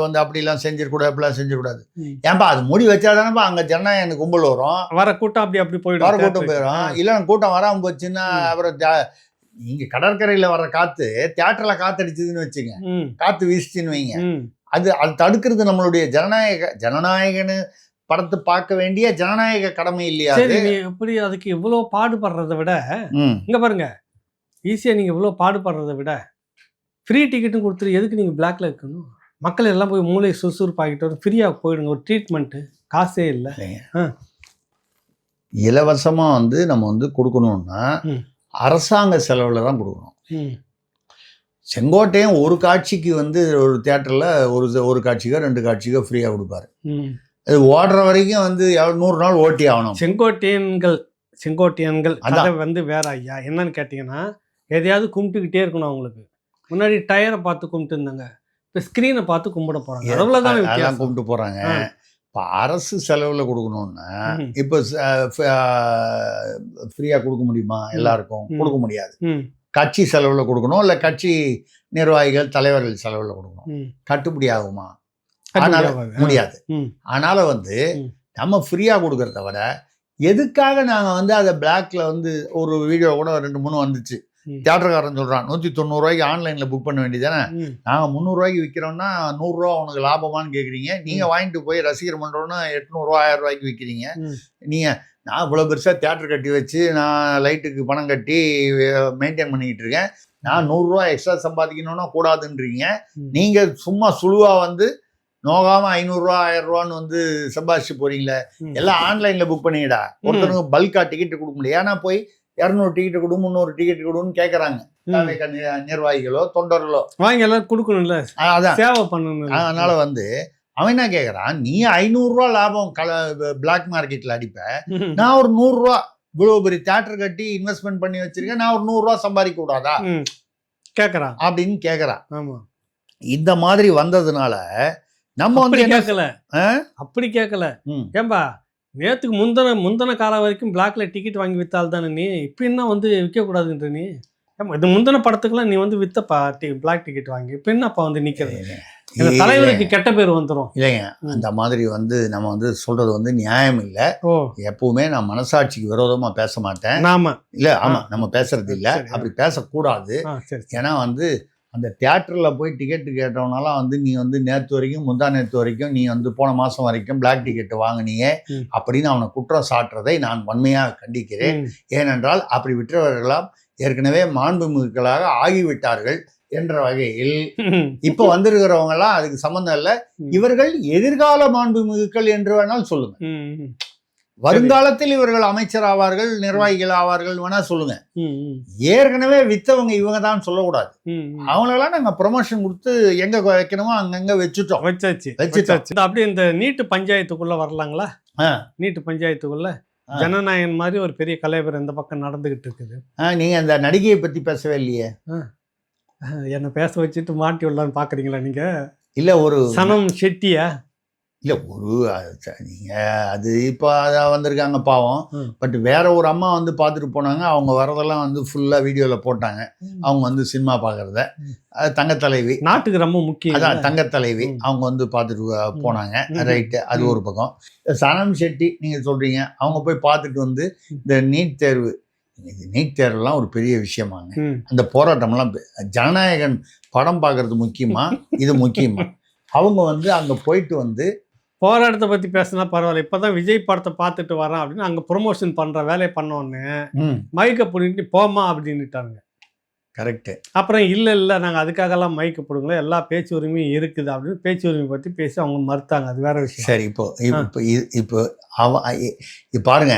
வந்து அப்படிலாம் செஞ்சிடக்கூடாது, அப்படிலாம் செஞ்சிடக்கூடாது. ஏன்பா அது மூடி வச்சாதானப்பா அங்கே ஜனநாயகம் கும்பல் வரும், வர கூட்டம் அப்படி போயிடும், வர கூட்டம் போயிடும். இல்லை கூட்டம் வராமல் போச்சுன்னா அப்புறம் நீங்கள் கடற்கரையில் வர காற்று தியேட்டரில் காற்றடிச்சதுன்னு வச்சுங்க, காற்று வீசிச்சுன்னு வைங்க, அது தடுக்கிறது நம்மளுடைய ஜனநாயகன்னு படத்தை பார்க்க வேண்டிய ஜனநாயக கடமை இல்லையா? எப்படி அதுக்கு இவ்வளோ பாடுபடுறதை விட இங்கே பாருங்க, ஈஸியாக நீங்கள் இவ்வளோ பாடுபடுறதை விட ஃப்ரீ டிக்கெட்டும் கொடுத்துரு, எதுக்கு நீங்கள் பிளாக்ல இருக்கணும்? மக்கள் எல்லாம் போய் மூளை சுறுசுறுப்பாகிட்டு வரும், ஃப்ரீயாக போயிடுங்க, ஒரு ட்ரீட்மெண்ட்டு காசே இல்லை. இலவசமாக வந்து நம்ம வந்து கொடுக்கணும்னா அரசாங்க செலவில் தான் கொடுக்கணும். செங்கோட்டையன் ஒரு காட்சிக்கு வந்து ஒரு தியேட்டரில் ஒரு காட்சிக்கோ 2 காட்சிக்கோ ஃப்ரீயாக கொடுப்பாரு. அது ஓடுற வரைக்கும் வந்து 100 நாள் ஓட்டி ஆகணும். செங்கோட்டையன்கள் அதை வந்து வேற ஐயா. என்னன்னு கேட்டிங்கன்னா, எதையாவது கும்பிட்டுக்கிட்டே இருக்கணும். அவங்களுக்கு முன்னாடி டயரை பார்த்து கும்பிட்டு இருந்தாங்க, இப்போ ஸ்க்ரீனை பார்த்து கும்பிட போகிறாங்க. அதெல்லாம் கும்பிட்டு போகிறாங்க. இப்போ அரசு செலவில் கொடுக்கணுன்னா இப்போ ஃப்ரீயாக கொடுக்க முடியுமா? எல்லாருக்கும் கொடுக்க முடியாது. கட்சி செலவில் கொடுக்கணும், இல்லை கட்சி நிர்வாகிகள் தலைவர்கள் செலவில் கொடுக்கணும். கட்டுப்படி ஆகுமா? அதனால முடியாது. அதனால வந்து நம்ம ஃப்ரீயாக கொடுக்கறத விட எதுக்காக நாங்கள் வந்து அதை பிளாக்ல வந்து ஒரு வீடியோ கூட 2-3 வந்துச்சு. தியேட்டர்காரன் சொல்கிறான் 190 ரூபாய்க்கு ஆன்லைனில் புக் பண்ண வேண்டியதானே, நாங்கள் 300 ரூபாய்க்கு விற்கிறோம்னா 100 ரூபா உனக்கு லாபமானு கேட்குறீங்க, நீங்கள் வாங்கிட்டு போய் ரசிகர் மன்றம்னு 800 ரூபா 1000 ரூபாய்க்கு விற்கிறீங்க. நீங்கள் நான் இவ்வளோ பெருசாக தியேட்டர் கட்டி வச்சு நான் லைட்டுக்கு பணம் கட்டி மெயின்டைன் பண்ணிக்கிட்டு இருக்கேன், நான் 100 ரூபா எக்ஸ்ட்ரா சம்பாதிக்கணும்னா கூடாதுன்றீங்க. நீங்கள் சும்மா சுழுவாக வந்து நோகாமல் 500 ரூபா 1000 ரூபான்னு வந்து சம்பாதிச்சு போகிறீங்களே, எல்லாம் ஆன்லைனில் புக் பண்ணிடா. ஒருத்தனுக்கு பல்காக டிக்கெட்டு கொடுக்க முடியாது. ஏன்னா போய் 200 டிக்கெட் கொடு 300 டிக்கெட் கொடுன்னு கேட்குறாங்க நிர்வாகிகளோ தொண்டர்களோ. வாங்கி எல்லாரும் கொடுக்கணும்ல, அதான் சேவை பண்ணணும். அதனால வந்து அவன் என்ன கேட்குறான், நீ 500 ரூபா லாபம் பிளாக் மார்க்கெட்டில் அடிப்ப, நான் ஒரு 100 ரூபா இவ்வளோ பெரிய தியேட்டர் கட்டி இன்வெஸ்ட்மெண்ட் பண்ணி வச்சிருக்கேன், நான் ஒரு 100 ரூபா சம்பாதிக்க கூடாதா கேட்குறான் அப்படின்னு கேட்குறான். ஆமாம், இந்த மாதிரி வந்ததுனால நம்ம வந்து கேட்கல, அப்படி கேட்கல. ஏன்பா நேற்றுக்கு முந்தின காலம் வரைக்கும் பிளாக்ல டிக்கெட் வாங்கி வித்தால் தானே நீ, இப்போ என்ன வந்து விற்கக்கூடாதுன்ற நீ? இது முந்தின படத்துக்குலாம் நீ வந்து வித்தப்பா பிளாக் டிக்கெட் வாங்கி, இப்போ என்னப்பா வந்து நிற்கிறது? தலைவருக்கு கெட்ட பேர் வந்துடும் இல்லைங்க. அந்த மாதிரி வந்து நம்ம வந்து சொல்றது வந்து நியாயம் இல்லை. எப்பவுமே நான் மனசாட்சிக்கு விரோதமா பேச மாட்டேன். இல்ல ஆமா, நம்ம பேசுறது இல்லை, அப்படி பேசக்கூடாது. ஏன்னா வந்து அந்த தியேட்டரில் போய் டிக்கெட்டு கேட்டவனாலாம் வந்து நீ வந்து நேற்று வரைக்கும் முந்தா நேற்று வரைக்கும் நீ வந்து போன மாதம் வரைக்கும் பிளாக் டிக்கெட்டு வாங்கினியே அப்படின்னு அவனை குற்றம் சாட்டுறதை நான் வன்மையாக கண்டிக்கிறேன். ஏனென்றால் அப்படி விற்றவர்களாம் ஏற்கனவே மாண்புமிகுக்களாக ஆகிவிட்டார்கள் என்ற வகையில் இப்போ வந்திருக்கிறவங்கலாம் அதுக்கு சம்மந்தம் இல்லை. இவர்கள் எதிர்கால மாண்புமிகுக்கள் என்று வேணாலும் சொல்லுங்க. வருங்காலத்தில் இவர்கள் அமைச்சர் ஆவார்கள், நிர்வாகிகள் ஆவார்கள் வேணா சொல்லுங்க. ஏற்கனவே வித்தவங்க இவங்க தான் சொல்லக்கூடாது. அவங்களெல்லாம் நாங்க ப்ரொமோஷன் கொடுத்து எங்க வைக்கணுமோ அங்கங்க வச்சுட்டாச்சு. அப்படியே இந்த நீட்டு பஞ்சாயத்துக்குள்ள வரலாங்களா? நீட்டு பஞ்சாயத்துக்குள்ள ஜனநாயகன் மாதிரி ஒரு பெரிய கலைவர் இந்த பக்கம் நடந்துகிட்டு இருக்குது. நீங்க அந்த நடிகையை பத்தி பேசவே இல்லையே. என்ன பேச வச்சுட்டு மாட்டி விடலான்னு பாக்குறீங்களா நீங்க? இல்ல ஒரு சனம் ஷெட்டியா இல்லை நீங்கள் அது இப்போ அதான் வந்திருக்காங்க பாவம். பட் வேற ஒரு அம்மா வந்து பார்த்துட்டு போனாங்க. அவங்க வரதெல்லாம் வந்து ஃபுல்லாக வீடியோவில் போட்டாங்க. அவங்க வந்து சினிமா பார்க்குறத. அது தங்கத்தலைவி, நாட்டுக்கு ரொம்ப முக்கியம். அதான் தங்கத்தலைவி அவங்க வந்து பார்த்துட்டு போனாங்க. ரைட்டு, அது ஒரு பக்கம். சனம் ஷெட்டி நீங்கள் சொல்கிறீங்க, அவங்க போய் பார்த்துட்டு வந்து இந்த நீட் தேர்வு, இது நீட் தேர்வுலாம் ஒரு பெரிய விஷயமாங்க. அந்த போராட்டம்லாம் ஜனநாயகன் படம் பார்க்கறது முக்கியமா, இது முக்கியமா? அவங்க வந்து அங்கே போயிட்டு வந்து போராட்டத்தை பற்றி பேசினா பரவாயில்ல. இப்போ தான் விஜய் படத்தை பார்த்துட்டு வரேன் அப்படின்னு அங்கே ப்ரொமோஷன் பண்ணுற வேலையை பண்ணோன்னே மைக்கை பிடிக்கிட்டு போமா அப்படின்னுட்டாங்க. கரெக்டு. அப்புறம் இல்லை நாங்கள் அதுக்காகலாம் மைக்கு பிடுங்கல, எல்லா பேச்சு உரிமையும் இருக்குது அப்படின்னு பேச்சு உரிமை பற்றி பேசி அவங்க மறுத்தாங்க. அது வேற விஷயம். சரி, இப்போ பாருங்க,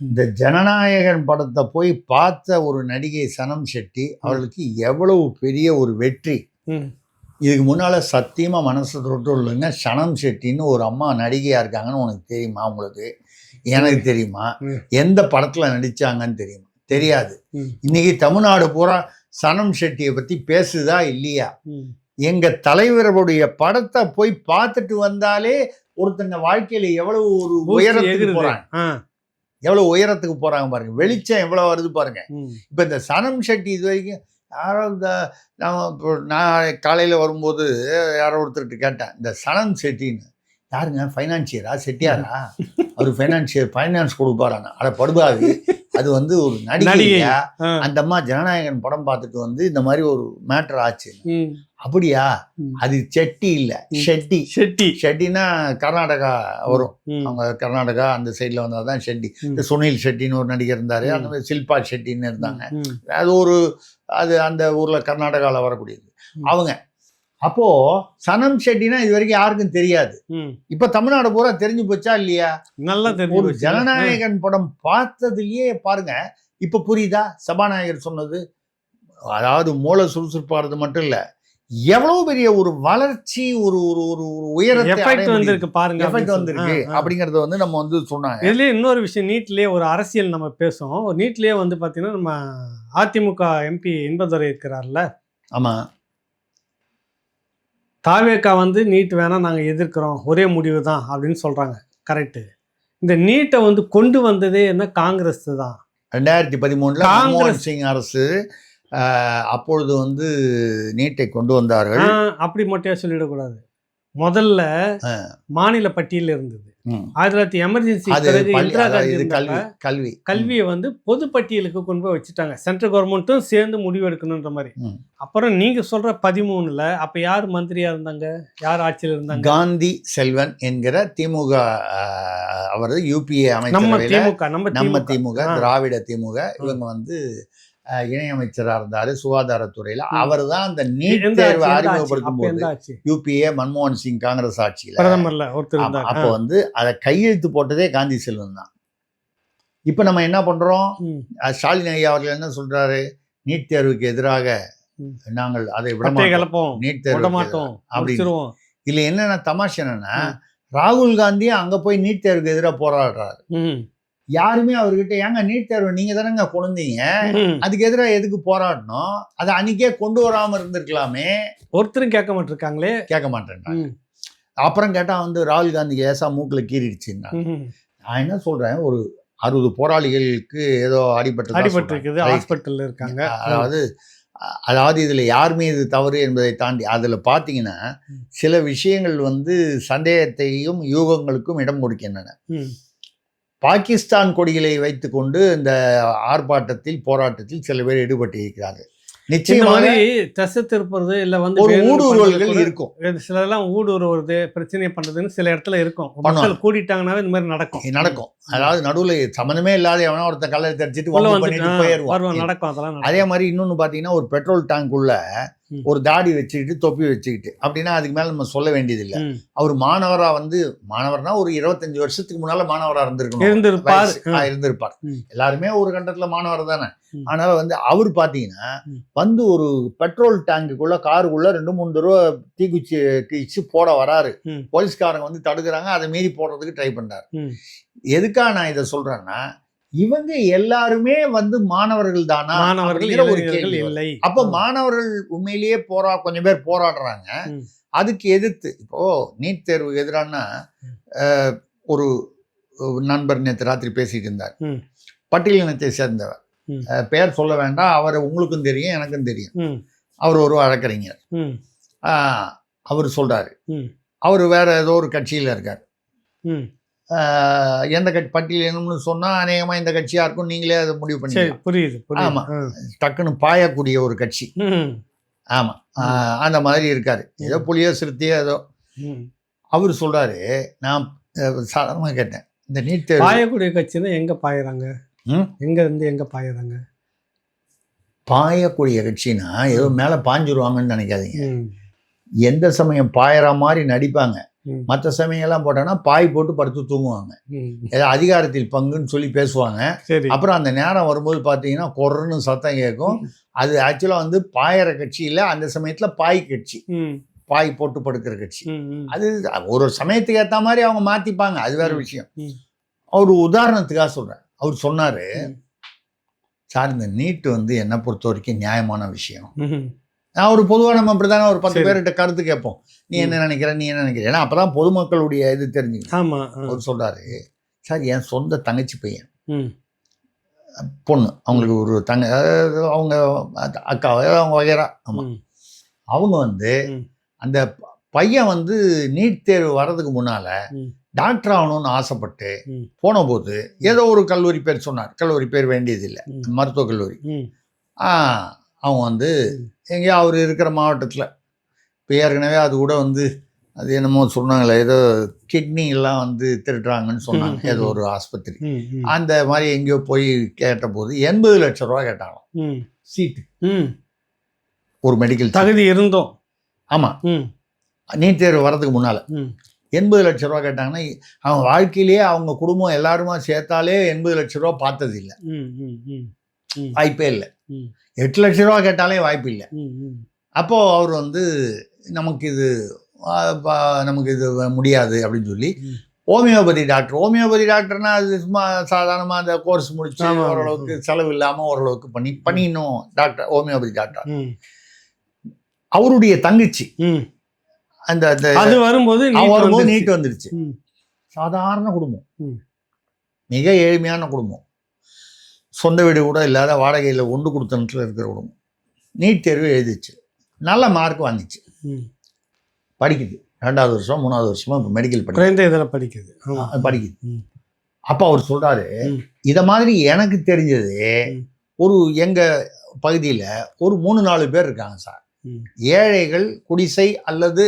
இந்த ஜனநாயகன் படத்தை போய் பார்த்த ஒரு நடிகை சனம் ஷெட்டி அவர்களுக்கு எவ்வளவு பெரிய ஒரு வெற்றி. இதுக்கு முன்னால் சத்தியமாக மனசு தொட்டு இல்லைங்க, சனம் ஷெட்டின்னு ஒரு அம்மா நடிகையாக இருக்காங்கன்னு உனக்கு தெரியுமா? உங்களுக்கு எனக்கு தெரியுமா? எந்த படத்தில் நடித்தாங்கன்னு தெரியுமா? தெரியாது. இன்னைக்கு தமிழ்நாடு பூரா சனம் ஷெட்டியை பற்றி பேசுதா இல்லையா? எங்கள் தலைவருடைய படத்தை போய் பார்த்துட்டு வந்தாலே ஒருத்தங்க வாழ்க்கையில் எவ்வளவு ஒரு உயரத்துக்கு போகிறாங்க, எவ்வளோ உயரத்துக்கு போகிறாங்க பாருங்க. வெளிச்சம் எவ்வளோ வருது பாருங்க. இப்போ இந்த சனம் ஷெட்டி இது வரைக்கும் யாரோ இந்த நான் காலையில் வரும்போது யாரோ ஒருத்தர்கிட்ட கேட்டேன், இந்த சனம் ஷெட்டின்னு யாருங்க? ஃபைனான்சியரா? செட்டியாரா? அவர் ஃபைனான்ஸ் கொடுப்பாராண்ணா? அதை படுபாது. அது வந்து ஒரு நடிகையா? அந்த அம்மா ஜனநாயகன் படம் பார்த்துட்டு வந்து இந்த மாதிரி ஒரு மேட்டர் ஆச்சு. அப்படியா? அது செட்டி இல்லை, ஷெட்டி. ஷெட்டினா கர்நாடகா வரும். அவங்க கர்நாடகா அந்த சைடில் வந்தால் தான் ஷெட்டி. இந்த சுனில் ஷெட்டின்னு ஒரு நடிகர் இருந்தார். அந்த மாதிரி ஷில்பா ஷெட்டின்னு இருந்தாங்க. அது அந்த ஊரில் கர்நாடகாவில் வரக்கூடியது அவங்க. அப்போ சனம் ஷெட்டினா இது வரைக்கும் யாருக்கும் தெரியாது. இப்ப தமிழ்நாடு பூரா தெரிஞ்சு போச்சா இல்லையா? நல்லா தெரியும். ஒரு ஜனநாயகன் படம் பார்த்ததுலயே பாருங்க, இப்ப புரியுதா சபாநாயகர் சொன்னது? அதாவது மூளை சுறுசுறுப்பாடுறது மட்டும் இல்ல, எவ்வளவு பெரிய ஒரு வளர்ச்சி, ஒரு ஒரு உயரத்தை வந்திருக்கு பாருங்க, எஃபெக்ட் வந்திருக்கு அப்படிங்கறத வந்து நம்ம வந்து சொன்னாங்க. இதுலயே இன்னொரு விஷயம், நீட்லயே ஒரு அரசியல் நம்ம பேசுவோம். நீட்லயே வந்து பாத்தீங்கன்னா நம்ம அதிமுக எம்பி இன்பதுரை இருக்கிறார்ல, ஆமா, தாவேக்கா வந்து நீட் வேணாம் நாங்கள் எதிர்க்கிறோம், ஒரே முடிவு தான் அப்படின்னு சொல்கிறாங்க. கரெக்டு. இந்த நீட்டை வந்து கொண்டு வந்ததே என்ன? காங்கிரஸ் தான். 2013 மன்மோகன் சிங் அரசு அப்பொழுது வந்து நீட்டை கொண்டு வந்தார்கள். அப்படி மட்டும் சொல்லிடக்கூடாது. முதல்ல மாநில பட்டியல் இருந்தது. 1900 எமர்ஜென்சி கல்வியை வந்து பொது பட்டியலுக்கு கொண்டு போய் வச்சுட்டாங்க. சென்ட்ரல் கவர்மெண்ட்டும் சேர்ந்து முடிவு எடுக்கணுன்ற மாதிரி. அப்புறம் நீங்க சொல்ற 13ல அப்ப யார் மந்திரியா இருந்தாங்க, யார் ஆட்சியில் இருந்தாங்க? காந்தி செல்வன் என்கிற திமுக, அவர் யூபிஏ அமைச்சர், நம்ம திமுக திராவிட திமுக, இவங்க வந்து இணையமைச்சராக இருந்தாரு சுகாதாரத்துறையில. அவர் தான் அந்த நீட் தேர்வை அறிமுகப்படுத்தும் போது யூபிஏ மன்மோகன் சிங் காங்கிரஸ் ஆட்சியில் பிரதமர்ல ஒருத்தர். அப்போ வந்து அதை கையெழுத்து போட்டதே காந்தி செல்வன் தான். இப்ப நம்ம என்ன பண்றோம்? ஸ்டாலின் ஐயா அவர்கள் என்ன சொல்றாரு? நீட் தேர்வுக்கு எதிராக நாங்கள் அதை விட மாட்டோம், நீட் தேர்வு மாட்டோம் அப்படின்னு. இதுல என்னன்னா தமாஷ் என்னன்னா, ராகுல் காந்தியே அங்க போய் நீட் தேர்வுக்கு எதிராக போராடுறாரு. யாருமே அவர்கிட்ட ஏங்க நீட் தேர்வு நீங்க தானங்க கொண்டீங்க, அதுக்கு எதிராக எதுக்கு போராடணும், அதை அன்னைக்கே கொண்டு வராம இருந்திருக்கலாமே. ஒருத்தரும் கேட்க மாட்டிருக்காங்களே, கேட்க மாட்டேன். அப்புறம் கேட்டா வந்து ராகுல் காந்திக்கு ஏசா மூக்குல கீறிடுச்சுன்னா, நான் என்ன சொல்றேன், ஒரு 60 போராளிகளுக்கு ஏதோ அடிபட்டு ஹாஸ்பிட்டல்ல இருக்காங்க. அதாவது இதுல யாருமே இது தவறு என்பதை தாண்டி அதுல பாத்தீங்கன்னா சில விஷயங்கள் வந்து சந்தேகத்தையும் யூகங்களுக்கும் இடம் கொடுக்கின்றன. பாகிஸ்தான் கொடிகளை வைத்துக்கொண்டு இந்த ஆர்ப்பாட்டத்தில் போராட்டத்தில் சில பேர் ஈடுபட்டிருக்கிறார்கள். நிச்சயமாக திசை திருப்புறது இல்லை வந்து ஒரு ஊடுருவல்கள் இருக்கும். சிலதெல்லாம் ஊடுருவது பிரச்சனையை பண்றதுன்னு சில இடத்துல இருக்கும். மக்கள் கூட்டிட்டாங்கன்னாவே இந்த மாதிரி நடக்கும். அதாவது நடுவில் சம்மந்தமே இல்லாத எவனா ஒருத்த கல்லை தெரிச்சிட்டு போயிடுவான், நடக்கும். அதெல்லாம் அதே மாதிரி இன்னொன்னு பாத்தீங்கன்னா, ஒரு பெட்ரோல் டேங்க் உள்ள ஒரு தாடி வச்சுக்கிட்டு தொப்பி வச்சுக்கிட்டு அப்படின்னா அதுக்கு மேல நம்ம சொல்ல வேண்டியது இல்லை. அவர் மாணவரா வந்து மாணவர்னா ஒரு 25 வருஷத்துக்கு முன்னால மாணவரா இருந்திருப்பார். எல்லாருமே ஒரு கட்டத்துல மாணவர் தானே. ஆனால் வந்து அவர் பாத்தீங்கன்னா வந்து ஒரு பெட்ரோல் டேங்குக்குள்ள காருக்குள்ள 2-3 தடவை தீக்குச்சி போட வராரு. போலீஸ்காரங்க வந்து தடுக்கிறாங்க, அதை மீறி போடுறதுக்கு ட்ரை பண்றாரு. எதுக்காக நான் இதை சொல்றேன்னா, இவங்க எல்லாருமே வந்து மாணவர்கள் தானா? மாணவர்கள் ஒரு கேள்வி இல்லை. அப்ப மாணவர்கள் உண்மையிலேயே கொஞ்சம் பேர் போராடுறாங்க. அதுக்கு எதிர்த்து இப்போ நீட் தேர்வுக்கு எதிரானா ஒரு நண்பர் நேற்று ராத்திரி பேசிட்டு இருந்தார். பட்டியலினத்தை சேர்ந்தவர், பெயர் சொல்ல வேண்டாம், அவர் உங்களுக்கும் தெரியும் எனக்கும் தெரியும். அவர் ஒரு வழக்கறிஞர். அவர் சொல்றாரு, அவர் வேற ஏதோ ஒரு கட்சியில் இருக்கார். எந்த கட்சி பட்டியலினம்னு சொன்னா அநேகமா இந்த கட்சியா இருக்கும், நீங்களே அதை முடிவு பண்ணி. புரியுது. ஆமா, டக்குன்னு பாயக்கூடிய ஒரு கட்சி. ஆமா, அந்த மாதிரி இருக்காரு. ஏதோ புலியோ சிறுத்தையோ ஏதோ. அவர் சொல்றாரு, நான் சாதாரணமாக கேட்டேன், இந்த நீட் தேர்வு பாயக்கூடிய கட்சின்னா எங்க பாயுறாங்க, எங்க இருந்து எங்க பாயுறாங்க? பாயக்கூடிய கட்சினா ஏதோ மேல பாஞ்சிருவாங்கன்னு நினைக்காதீங்க. எந்த சமயம் பாயற மாதிரி நடிப்பாங்க, மற்ற சமயம் எல்லாம் போட்டாங்கன்னா பாய் போட்டு படுத்து தூங்குவாங்க. ஏதோ அதிகாரத்தில் பங்குன்னு சொல்லி பேசுவாங்க. அப்புறம் அந்த நேரம் வரும்போது பார்த்தீங்கன்னா கொர்ன்னு சத்தம் கேட்கும். அது ஆக்சுவலாக வந்து பாயற கட்சி இல்லை, அந்த சமயத்துல பாய் கட்சி, பாய் போட்டு படுக்கிற கட்சி. அது ஒரு சமயத்துக்கு ஏற்ற மாதிரி அவங்க மாத்திப்பாங்க, அது வேற விஷயம். அவர் உதாரணத்துக்காக சொல்றேன். அவர் சொன்னாரு, சார் இந்த நீட் வந்து என்னை பொறுத்த வரைக்கும் நியாயமான விஷயம். நான் ஒரு பொதுவாக நம்ம அப்படித்தானே ஒரு 10 பேர்கிட்ட கருத்து கேட்போம், நீ என்ன நினைக்கிற நீ என்ன நினைக்கிற, ஏன்னா அப்பதான் பொதுமக்களுடைய இது தெரிஞ்சு. அவர் சொல்றாரு, சார் என் சொந்த தங்கச்சி பையன் பொண்ணு, அவங்களுக்கு ஒரு அவங்க அக்கா அவங்க வகைரா. ஆமா, அவங்க வந்து அந்த பையன் வந்து நீட் தேர்வு வர்றதுக்கு முன்னால டாக்டர் ஆகணும்னு ஆசைப்பட்டு போன போது ஏதோ ஒரு கல்லூரி பேர் சொன்னார். கல்லூரி பேர் வேண்டியதில்லை, மருத்துவக் கல்லூரி. அவங்க வந்து எங்கேயோ அவர் இருக்கிற மாவட்டத்தில், இப்போ ஏற்கனவே அது கூட வந்து அது என்னமோ சொன்னாங்களே, ஏதோ கிட்னி எல்லாம் வந்து திருடுறாங்கன்னு சொன்னாங்க, ஏதோ ஒரு ஆஸ்பத்திரி. அந்த மாதிரி எங்கேயோ போய் கேட்ட போது 80 லட்சம் ரூபா கேட்டாலும் சீட்டு, ஒரு மெடிக்கல் தகுதி இருந்தோம். ஆமாம், நீட் தேர்வு வர்றதுக்கு முன்னால் 80 லட்ச ரூபா கேட்டாங்கன்னா, அவங்க வாழ்க்கையிலேயே அவங்க குடும்பம் எல்லாருமா சேர்த்தாலே 80 லட்ச ரூபா பார்த்தது இல்லை, வாய்ப்பே இல்லை. 8 லட்ச ரூபா கேட்டாலே வாய்ப்பு இல்லை. அப்போ அவர் வந்து நமக்கு இது முடியாது அப்படின்னு சொல்லி ஹோமியோபதி டாக்டர்னா அது சும்மா சாதாரணமாக அந்த கோர்ஸ் முடிச்சு ஓரளவுக்கு செலவு இல்லாமல் ஓரளவுக்கு பண்ணிடணும் டாக்டர், ஹோமியோபதி டாக்டர். அவருடைய தங்கச்சி அந்த வரும்போது நீட் வந்துருச்சு. சாதாரண குடும்பம், மிக ஏழ்மையான குடும்பம், சொந்த வீடு கூட இல்லாத வாடகையில் ஒன்று கொடுத்தனத்தில் இருக்கிற குடும்பம். நீட் தேர்வு எழுதிச்சு, நல்ல மார்க் வாங்கிச்சு, படிக்குது. 2வது வருஷம் 3வது வருஷமா இப்போ மெடிக்கல் படிக்குது. அப்போ அவர் சொல்றாரு, இதை மாதிரி எனக்கு தெரிஞ்சது ஒரு எங்க பகுதியில் ஒரு 3-4 பேர் இருக்காங்க சார், ஏழைகள், குடிசை அல்லது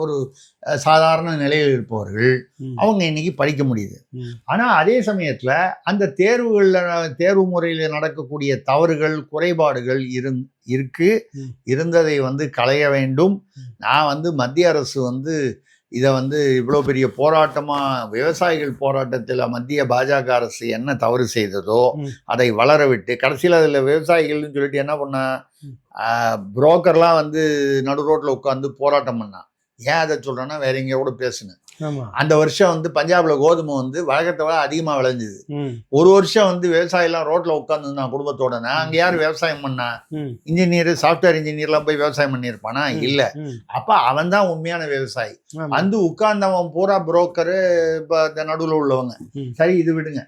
ஒரு சாதாரண நிலையில் இருப்பவர்கள், அவங்க இன்னைக்கு படிக்க முடியுது. ஆனால் அதே சமயத்தில் அந்த தேர்வு முறையில் நடக்கக்கூடிய தவறுகள், குறைபாடுகள் இருந்ததை வந்து களைய வேண்டும். நான் வந்து மத்திய அரசு வந்து இதை வந்து இவ்வளோ பெரிய போராட்டமாக, விவசாயிகள் போராட்டத்தில் மத்திய பாஜக அரசு என்ன தவறு செய்ததோ அதை வளர விட்டு, கடைசியில் அதில் விவசாயிகள்னு சொல்லிட்டு என்ன பண்ண, புரோக்கர்லாம் வந்து நடு ரோட்டில் உட்காந்து போராட்டம் பண்ணா. ஏன் அதை சொல்கிறேன்னா, வேற எங்கேயோ கூட பேசுனேன். அந்த வருஷம் வந்து பஞ்சாப்ல கோதுமை வந்து வழக்கத்தை விட அதிகமாக விளைஞ்சுது. ஒரு வருஷம் வந்து விவசாயிலாம் ரோட்டில் உட்காந்துருந்தான் குடும்பத்தோட. அங்கே யார் விவசாயம் பண்ணா? இன்ஜினியர், சாஃப்ட்வேர் இன்ஜினியர்லாம் போய் விவசாயம் பண்ணியிருப்பானா? இல்லை. அப்போ அவன் தான் உண்மையான விவசாயி. வந்து உட்கார்ந்தவன் பூரா புரோக்கரு, இப்போ இந்த நடுவில் உள்ளவங்க. சரி, இது விடுங்க.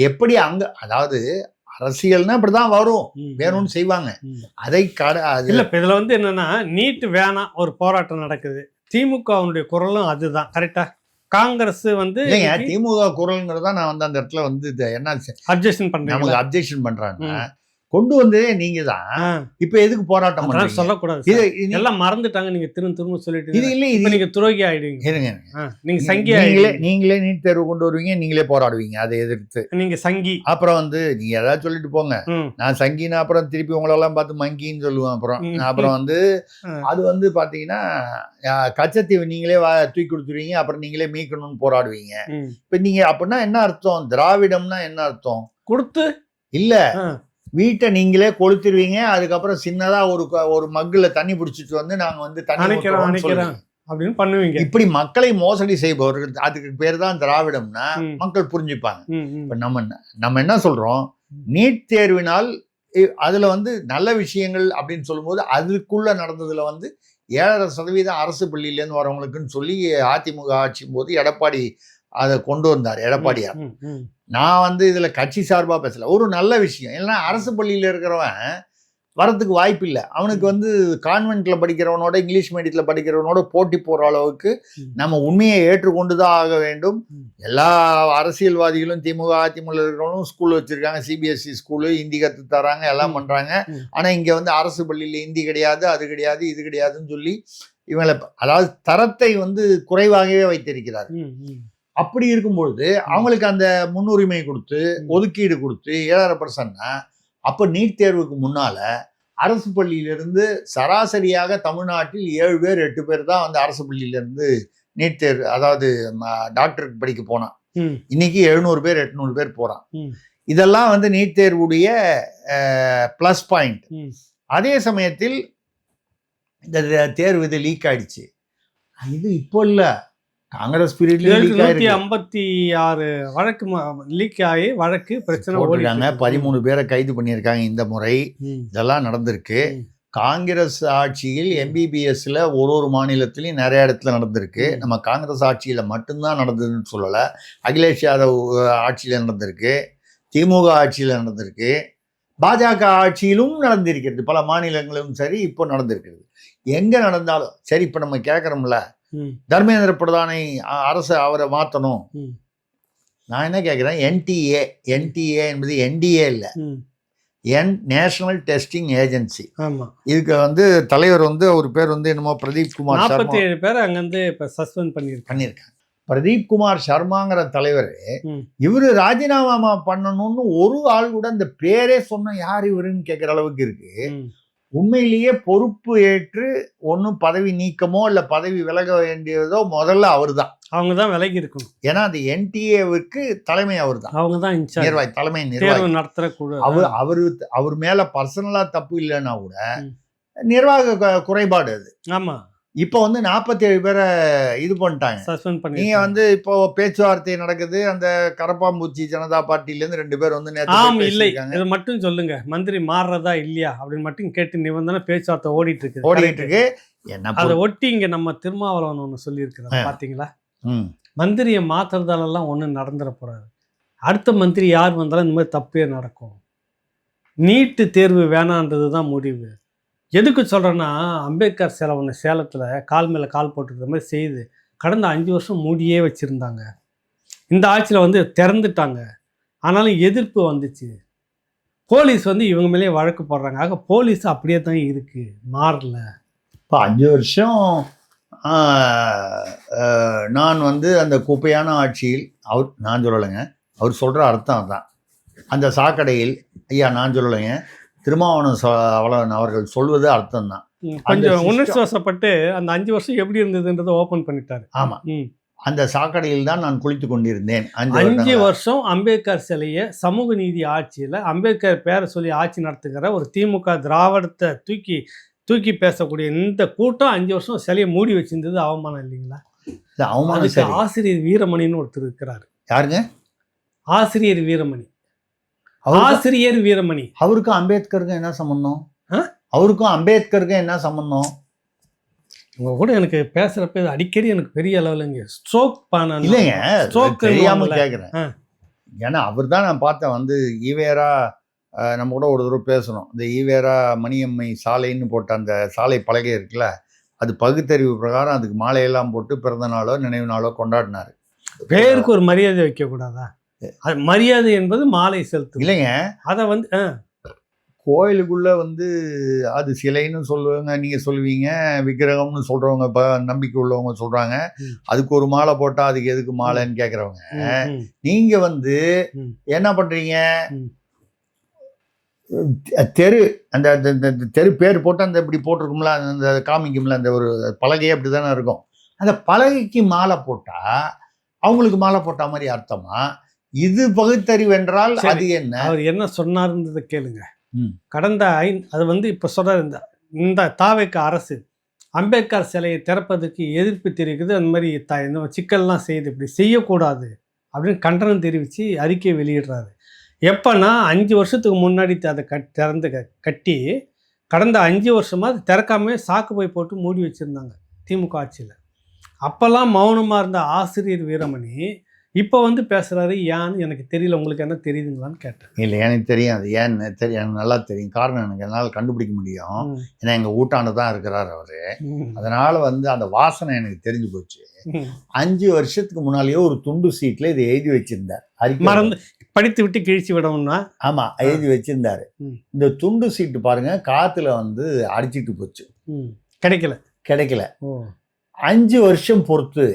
எப்படி அங்கே, அதாவது அரசியல்னா இப்படிதான் வரும், வேணும்னு செய்வாங்க. அதை இல்ல, இதுல வந்து என்னன்னா, நீட் வேணாம் ஒரு போராட்டம் நடக்குது. திமுகவுடைய குரலும் அதுதான், கரெக்டா? காங்கிரஸ் வந்து திமுக குரல்ங்கிறதா நான் வந்து அந்த இடத்துல வந்து என்ன அப்ஜெக்ஷன் பண்றேன், நமக்கு அப்ஜெக்ஷன் பண்றாங்க. கொண்டு வந்ததே நீங்க தான். இப்ப எதுக்கு போராட்டம் பண்றீங்க? சொல்லக்கூடாது, எல்லாம் மறந்துட்டாங்க. நீங்க திரும்ப சொல்லிட்டு இது இல்ல, இது நீங்க துரோகி ஆயிடுவீங்க. இருங்க, நீங்க சங்கி, நீங்களே நீட் தேர்வு கொண்டு வருவீங்க, நீங்களே போராடுவீங்க அதை எதிர்த்து. நீங்க சங்கி. அப்புறம் வந்து நீங்க ஏதாவது சொல்லிட்டு போங்க, நான் சங்கினா அப்புறம் திருப்பி உங்களெல்லாம் பார்த்து மங்கின்னு சொல்லுவேன். அப்புறம் வந்து அது வந்து பாத்தீங்கன்னா கச்சத்தீவு நீங்களே தூக்கி கொடுத்துருவீங்க, அப்புறம் நீங்களே மீட்கணும்னு போராடுவீங்க. இப்ப நீங்க அப்படின்னா என்ன அர்த்தம்? திராவிடம்னா என்ன அர்த்தம்? கொடுத்து இல்ல, வீட்டை நீங்களே கொளுத்திடுவீங்க, அதுக்கப்புறம் சின்னதா ஒரு மக்குல தண்ணி பிடிச்சிட்டு வந்து நாங்க வந்து தண்ணி அப்படின்னு பண்ணுவீங்க. இப்படி மக்களை மோசடி செய்பவர்கள், அதுக்கு பேர் தான் திராவிடம்னா மக்கள் புரிஞ்சுப்பாங்க. இப்ப நம்ம என்ன சொல்றோம், நீட் தேர்வினால் அதுல வந்து நல்ல விஷயங்கள் அப்படின்னு சொல்லும்போது அதுக்குள்ள நடந்ததுல வந்து 7.5% அரசு பள்ளியிலேருந்து வரவங்களுக்குன்னு சொல்லி அதிமுக ஆட்சியும் போது எடப்பாடி அதை கொண்டு வந்தார், எடப்பாடியார். நான் வந்து இதில் கட்சி சார்பாக பேசலை, ஒரு நல்ல விஷயம். ஏன்னா அரசு பள்ளியில் இருக்கிறவன் வரத்துக்கு வாய்ப்பு இல்லை. அவனுக்கு வந்து கான்வென்ட்டில் படிக்கிறவனோட இங்கிலீஷ் மீடியத்தில் படிக்கிறவனோட போட்டி போடுற அளவுக்கு நம்ம உண்மையை ஏற்றுக்கொண்டு தான் ஆக வேண்டும். எல்லா அரசியல்வாதிகளும் திமுக அதிமுக இருக்கிறவனும் ஸ்கூல் வச்சுருக்காங்க, சிபிஎஸ்சி ஸ்கூலு, ஹிந்தி கற்று தராங்க, எல்லாம் பண்ணுறாங்க. ஆனால் இங்கே வந்து அரசு பள்ளியில் ஹிந்தி கிடையாது, அது கிடையாது, இது கிடையாதுன்னு சொல்லி இவங்களை, அதாவது தரத்தை வந்து குறைவாகவே வைத்திருக்கிறார். அப்படி இருக்கும்பொழுது அவங்களுக்கு அந்த முன்னுரிமை கொடுத்து ஒதுக்கீடு கொடுத்து 7.5%, அப்போ நீட் தேர்வுக்கு முன்னால அரசு பள்ளியிலிருந்து சராசரியாக தமிழ்நாட்டில் 7 பேர் 8 பேர் தான் வந்து அரசு பள்ளியிலிருந்து நீட் தேர்வு, அதாவது டாக்டருக்கு படிக்க போனான். இன்னைக்கு 700 பேர் 800 பேர் போறான். இதெல்லாம் வந்து நீட் தேர்வுடைய ப்ளஸ் பாயிண்ட். அதே சமயத்தில் இந்த தேர்வு இது லீக் ஆயிடுச்சு. இது இப்போ இல்லை, காங்கிரஸ் பீரியட்ல 56 வழக்கு லீக் ஆகி வழக்கு பிரச்சனை போட்டிருக்காங்க. 13 பேரை கைது பண்ணியிருக்காங்க இந்த முறை. இதெல்லாம் நடந்திருக்கு. காங்கிரஸ் ஆட்சியில் எம்பிபிஎஸ்ல ஒரு மாநிலத்திலையும் நிறைய இடத்துல நடந்திருக்கு. நம்ம காங்கிரஸ் ஆட்சியில் மட்டும்தான் நடந்ததுன்னு சொல்லலை, அகிலேஷ் யாதவ் ஆட்சியில் நடந்திருக்கு, திமுக ஆட்சியில் நடந்திருக்கு, பாஜக ஆட்சியிலும் நடந்திருக்கிறது, பல மாநிலங்களும் சரி இப்போ நடந்திருக்கிறது. எங்கே நடந்தாலும் சரி. இப்போ நம்ம கேட்குறோம்ல, தர்மேந்திர பிரதானை அரசு அவரை மாற்றணும். நான் என்ன கேட்குறேன், என்டிஏ என்பது என்டிஏ இல்லை, நேஷனல் டெஸ்டிங் ஏஜென்சி. இதுக்கு வந்து தலைவர் வந்து ஒரு பேர் வந்து என்னமோ பிரதீப் குமார் 47 பேர் அங்கேருந்து இப்போ சஸ்பெண்ட் பண்ணியிருக்காங்க. பிரதீப் குமார் சர்மாங்கிற தலைவர் இவரு ராஜினாமா பண்ணணும்னு ஒரு ஆள் கூட இந்த பேரே சொன்ன யார் இவருன்னு கேட்குற அளவுக்கு இருக்கு. உண்மையிலேயே பொறுப்பு ஏற்று ஒன்றும் பதவி நீக்கமோ இல்லை பதவி விலக வேண்டியதோ முதல்ல அவர் தான். அவங்க தான் விலகி இருக்கணும். ஏன்னா அது என்டிஏவுக்கு தலைமை அவர் தான், அவங்க தான் நிர்வாகி, தலைமை நிர்வாகி நடத்துற குழு. அவர் மேல பர்சனலா தப்பு இல்லைன்னா கூட நிர்வாக குறைபாடு அது. ஆமா, இப்போ வந்து 47 பேரை இது பண்ணிட்டாங்க, சஸ்பெண்ட் பண்ணி. நீங்க வந்து இப்போ பேச்சுவார்த்தை நடக்குது. அந்த கரப்பாம்பூச்சி ஜனதா பார்ட்டிலேருந்து 2 பேர் வந்து இல்லை, இது மட்டும் சொல்லுங்க, மந்திரி மாறுறதா இல்லையா அப்படின்னு மட்டும் கேட்டு நிபந்தனை பேச்சுவார்த்தை ஓடிட்டு இருக்கு. என்ன அதை ஒட்டி இங்க நம்ம திருமாவளவன் ஒன்று சொல்லியிருக்கிறார் பாத்தீங்களா, மந்திரியை மாத்துறதாலெல்லாம் ஒன்றும் நடந்துட போறாரு. அடுத்த மந்திரி யார் வந்தாலும் இந்த மாதிரி தப்பே நடக்கும். நீட்டு தேர்வு வேணான்றது தான் முடிவு. எதுக்கு சொல்கிறேன்னா, அம்பேத்கர் சிலை ஒன்று சேலத்தில் கால் மேலே கால் போட்டுக்கிற மாதிரி செய்து கடந்த 5 வருஷம் மூடியே வச்சுருந்தாங்க. இந்த ஆட்சியில் வந்து திறந்துட்டாங்க, ஆனாலும் எதிர்ப்பு வந்துச்சு. போலீஸ் வந்து இவங்க மேலேயே வழக்கு போடுறாங்க. ஆக போலீஸ் அப்படியே தான் இருக்குது, மாறல. இப்போ 5 வருஷம் நான் வந்து அந்த குப்பையான ஆட்சியில் நான் சொல்லலைங்க, அவர் சொல்கிற அர்த்தம் தான். அந்த சாக்கடையில் ஐயா நான் சொல்லலைங்க, திருமாவளவன் அவர்கள் சொல்வது அர்த்தம் தான். கொஞ்சம் உணர்ச்சி வசப்பட்டு அந்த 5 வருஷம் எப்படி இருந்ததுன்றதை ஓப்பன் பண்ணிட்டாரு. ஆமா, அந்த சாக்கடையில் தான் நான் குளித்து கொண்டிருந்தேன் 5 வருஷம். அம்பேத்கர் சிலையை சமூக நீதி ஆட்சியில் அம்பேத்கர் பேரை சொல்லி ஆட்சி நடத்துகிற ஒரு திமுக திராவிடத்தை தூக்கி பேசக்கூடிய இந்த கூட்டம் 5 வருஷம் சிலையை மூடி வச்சிருந்தது அவமானம் இல்லைங்களா? அவமானம். ஆசிரியர் வீரமணின்னு ஒருத்தர் இருக்கிறாரு. யாருங்க? ஆசிரியர் வீரமணி. அவருக்கும் அம்பேத்கருக்கும் என்ன சம்பந்தம்? என்ன சம்பந்தம்? உங்க கூட எனக்கு பேசுறப்ப அடிக்கடி எனக்கு பெரிய அளவுலங்க ஸ்ட்ரோக் இல்லைங்க, ஸ்ட்ரோக் தெரியாம கேட்குறேன். ஏன்னா அவர் தான் நான் பார்த்தேன் வந்து ஈவேரா நம்ம கூட ஒரு தடவை பேசணும். இந்த ஈவேரா மணியம்மை சாலைன்னு போட்ட அந்த சாலை பலகை இருக்குல்ல, அது பகுத்தறிவு பிரகாரம் அதுக்கு மாலையெல்லாம் போட்டு பிறந்த நாளோ நினைவு நாளோ கொண்டாடினாரு. பேருக்கு ஒரு மரியாதை வைக்கக்கூடாதா? அது மரியாதை என்பது மாலை செலுத்து இல்லைங்க. அதை வந்து கோயிலுக்குள்ள வந்து அது சிலைன்னு சொல்லுவாங்க, நீங்க சொல்லுவீங்க, விக்கிரகம்னு சொல்றவங்க நம்பிக்கை உள்ளவங்க சொல்றாங்க. அதுக்கு ஒரு மாலை போட்டா அதுக்கு எதுக்கு மாலைன்னு கேட்கறவங்க. நீங்க வந்து என்ன பண்றீங்க, தெரு அந்த தெரு பேர் போட்டு அந்த இப்படி போட்டிருக்கும்ல, அந்த காமிக்கும்ல, அந்த ஒரு பலகையே அப்படிதானே இருக்கும். அந்த பலகைக்கு மாலை போட்டா அவங்களுக்கு மாலை போட்ட மாதிரி அர்த்தமா? இது பகுத்தறிவு என்றால் அது என்ன? அவர் என்ன சொன்னார்ன்றதை கேளுங்க. கடந்த அது வந்து இப்போ சொல்ற இந்த தாவேக்க அரசு அம்பேத்கர் சிலையை திறப்பதற்கு எதிர்ப்பு தெரிவிக்குது. அந்த மாதிரி இந்த சிக்கல்லாம் செய்யுது, இப்படி செய்யக்கூடாது அப்படின்னு கண்டனம் தெரிவித்து அறிக்கையை வெளியிடுறாரு. எப்போனா 5 வருஷத்துக்கு முன்னாடி அதை திறந்து கட்டி கடந்த 5 வருஷமாக அது திறக்காமே சாக்கு போய் போட்டு மூடி வச்சுருந்தாங்க திமுக ஆட்சியில். அப்போல்லாம் மௌனமாக இருந்த ஆசிரியர் வீரமணி இப்போ வந்து பேசுகிறாரு. ஏன்னு எனக்கு தெரியல, உங்களுக்கு என்ன தெரியுதுங்களான்னு கேட்டேன். இல்லை, எனக்கு தெரியும். அது ஏன்னு தெரியும், எனக்கு நல்லா தெரியும். காரணம் எனக்கு என்னால் கண்டுபிடிக்க முடியும். ஏன்னா எங்கள் ஊட்டாண்டு தான் இருக்கிறார் அவர். அதனால் வந்து அந்த வாசனை எனக்கு தெரிஞ்சு போச்சு. 5 வருஷத்துக்கு முன்னாலேயே ஒரு துண்டு சீட்டில் இதை எழுதி வச்சிருந்தார். மறந்து படித்து விட்டு கிழிச்சு விடணும்னா. ஆமாம், எழுதி வச்சிருந்தாரு. இந்த துண்டு சீட்டு பாருங்க காற்றுல வந்து அடிச்சிட்டு போச்சு, கிடைக்கல. 5 வருஷம் பொறுத்து